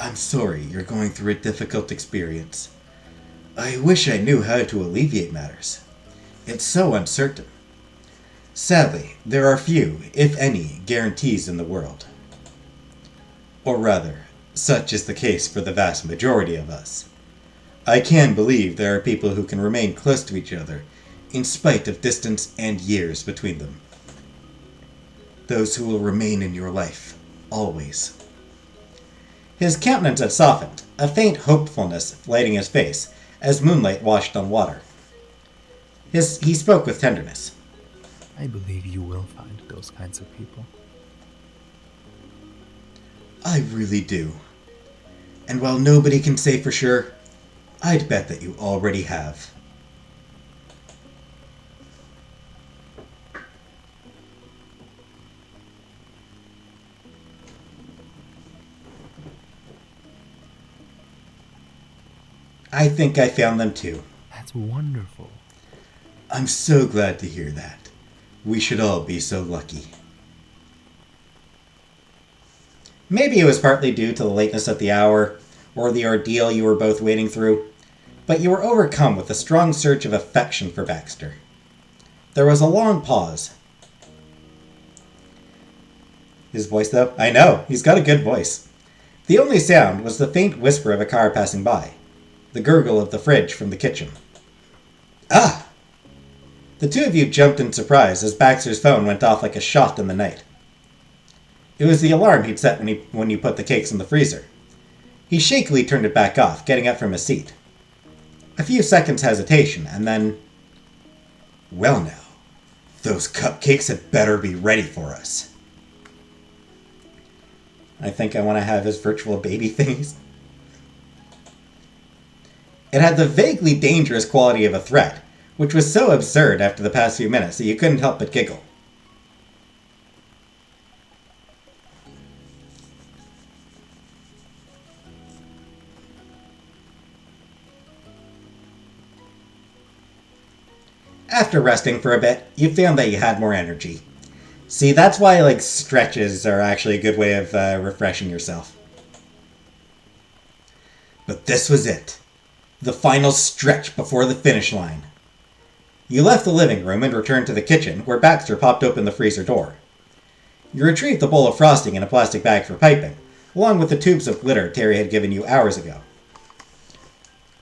I'm sorry you're going through a difficult experience. I wish I knew how to alleviate matters. It's so uncertain. Sadly, there are few, if any, guarantees in the world. Or rather, such is the case for the vast majority of us. I can believe there are people who can remain close to each other, in spite of distance and years between them. Those who will remain in your life, always. His countenance had softened, a faint hopefulness lighting his face, as moonlight washed on water. He spoke with tenderness.
I believe you will find those kinds of people.
I really do. And while nobody can say for sure, I'd bet that you already have. I think I found them too.
That's wonderful.
I'm so glad to hear that. We should all be so lucky. Maybe it was partly due to the lateness of the hour, or the ordeal you were both wading through, but you were overcome with a strong surge of affection for Baxter. There was a long pause. His voice, though? I know, he's got a good voice. The only sound was the faint whisper of a car passing by, the gurgle of the fridge from the kitchen. Ah! The two of you jumped in surprise as Baxter's phone went off like a shot in the night. It was the alarm he'd set when you put the cakes in the freezer. He shakily turned it back off, getting up from his seat. A few seconds hesitation, and then... Well now, those cupcakes had better be ready for us. I think I want to have his virtual baby thingies. It had the vaguely dangerous quality of a threat, which was so absurd after the past few minutes that you couldn't help but giggle. After resting for a bit, you found that you had more energy. See, that's why, stretches are actually a good way of refreshing yourself. But this was it. The final stretch before the finish line. You left the living room and returned to the kitchen, where Baxter popped open the freezer door. You retrieved the bowl of frosting in a plastic bag for piping, along with the tubes of glitter Terry had given you hours ago.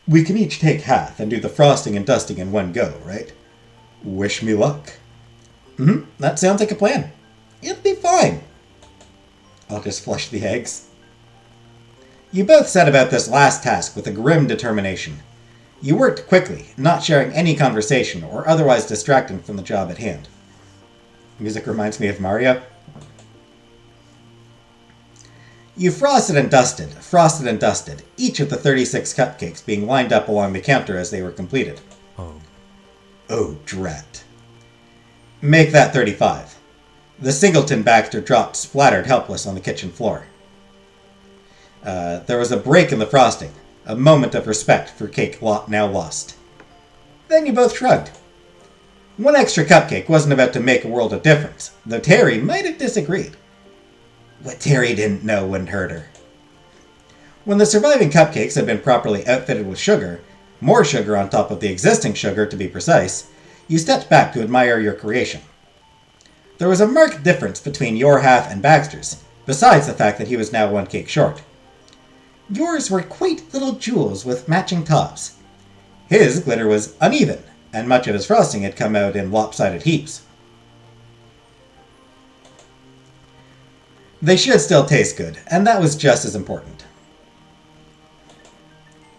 We can each take half and do the frosting and dusting in one go, right? Wish me luck. That sounds like a plan. It'll be fine. I'll just flush the eggs. You both set about this last task with a grim determination. You worked quickly, not sharing any conversation or otherwise distracting from the job at hand. Music reminds me of Mario. You frosted and dusted, each of the 36 cupcakes being lined up along the counter as they were completed. Oh, drat. Make that 35. The singleton Baxter dropped splattered helpless on the kitchen floor. There was a break in the frosting, a moment of respect for cake now lost. Then you both shrugged. One extra cupcake wasn't about to make a world of difference, though Terry might have disagreed. What Terry didn't know wouldn't hurt her. When the surviving cupcakes had been properly outfitted with sugar, more sugar on top of the existing sugar to be precise, you stepped back to admire your creation. There was a marked difference between your half and Baxter's, besides the fact that he was now one cake short. Yours were quaint little jewels with matching tops. His glitter was uneven, and much of his frosting had come out in lopsided heaps. They should still taste good, and that was just as important.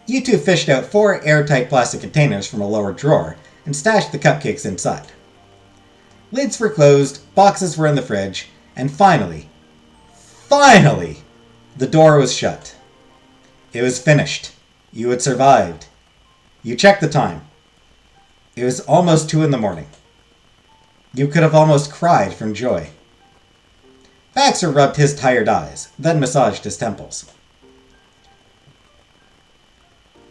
You two fished out 4 airtight plastic containers from a lower drawer and stashed the cupcakes inside. Lids were closed, boxes were in the fridge, and finally, the door was shut. It was finished. You had survived. You checked the time. It was almost 2 a.m. You could have almost cried from joy. Baxter rubbed his tired eyes, then massaged his temples.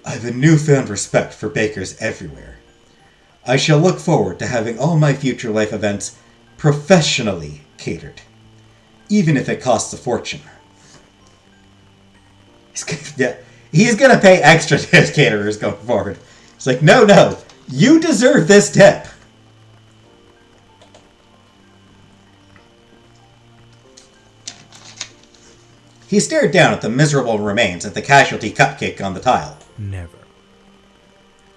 I've a newfound respect for bakers everywhere. I shall look forward to having all my future life events professionally catered, even if it costs a fortune. He's going to pay extra to his caterers going forward. It's like, no, you deserve this tip. He stared down at the miserable remains of the casualty cupcake on the tile.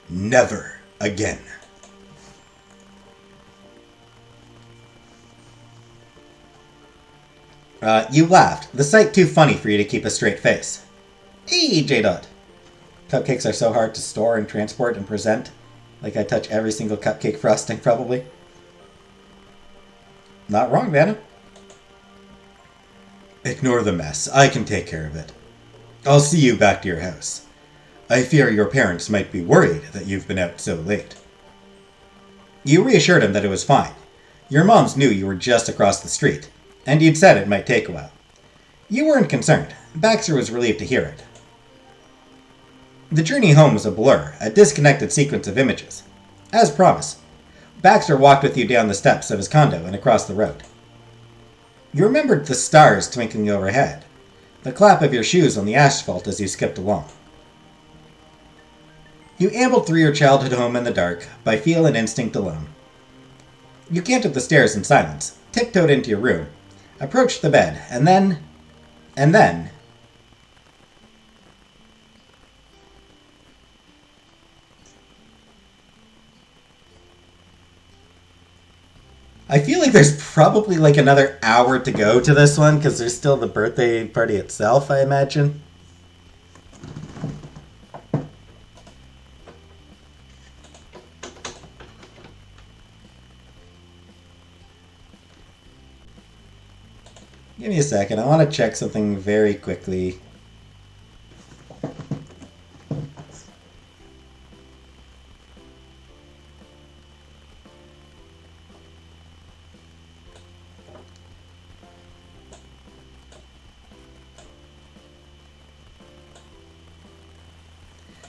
Never again. You laughed, the sight too funny for you to keep a straight face. Hey, J-Dot. Cupcakes are so hard to store and transport and present. Like I touch every single cupcake frosting, probably. Not wrong, Vanna. Ignore the mess. I can take care of it. I'll see you back to your house. I fear your parents might be worried that you've been out so late. You reassured him that it was fine. Your moms knew you were just across the street, and you'd said it might take a while. You weren't concerned. Baxter was relieved to hear it. The journey home was a blur, a disconnected sequence of images. As promised, Baxter walked with you down the steps of his condo and across the road. You remembered the stars twinkling overhead, the clap of your shoes on the asphalt as you skipped along. You ambled through your childhood home in the dark, by feel and instinct alone. You cantered the stairs in silence, tiptoed into your room, approached the bed, and then... I feel like there's probably like another hour to go to this one, because there's still the birthday party itself, I imagine. Give me a second. I want to check something very quickly.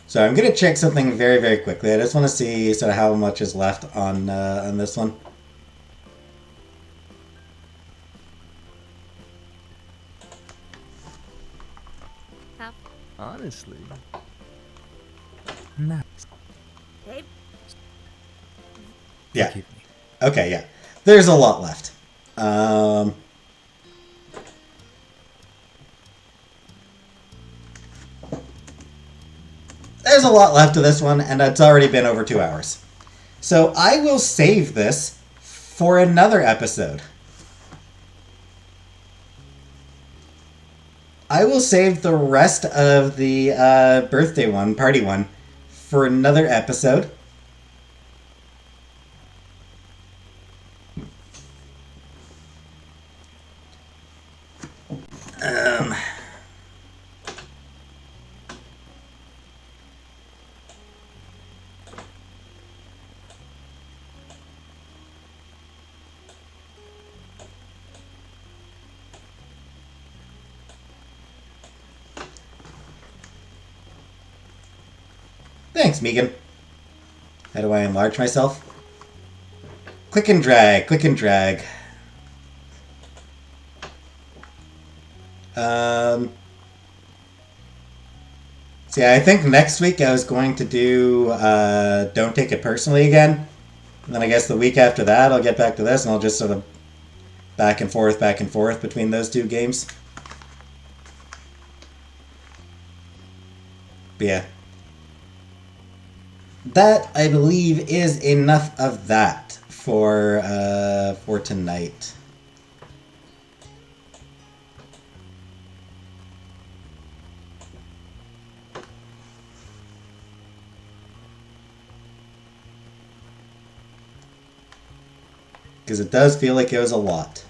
So I'm going to check something very, very quickly. I just want to see sort of how much is left on this one.
Honestly. Nice.
Hey,
Yeah.
Forgive me.
Okay, yeah. There's a lot left. There's a lot left to this one, and it's already been over 2 hours. So I will save this for another episode. I will save the rest of the birthday one, party one, for another episode. Thanks, Megan. How do I enlarge myself? Click and drag, click and drag. See, I think next week I was going to do Don't Take It Personally again. And then I guess the week after that I'll get back to this and I'll just sort of back and forth between those two games. But yeah. That, I believe, is enough of that for tonight. Because it does feel like it was a lot.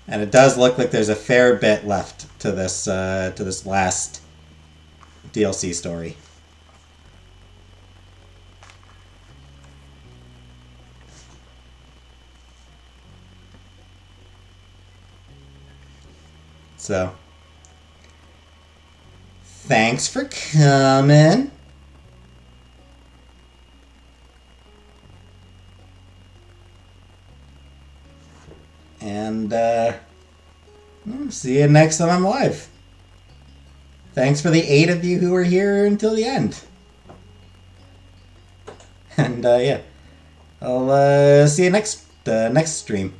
And it does look like there's a fair bit left to this last DLC story. So, thanks for coming. And see you next time I'm live. Thanks for the 8 of you who were here until the end. And yeah, I'll see you next stream.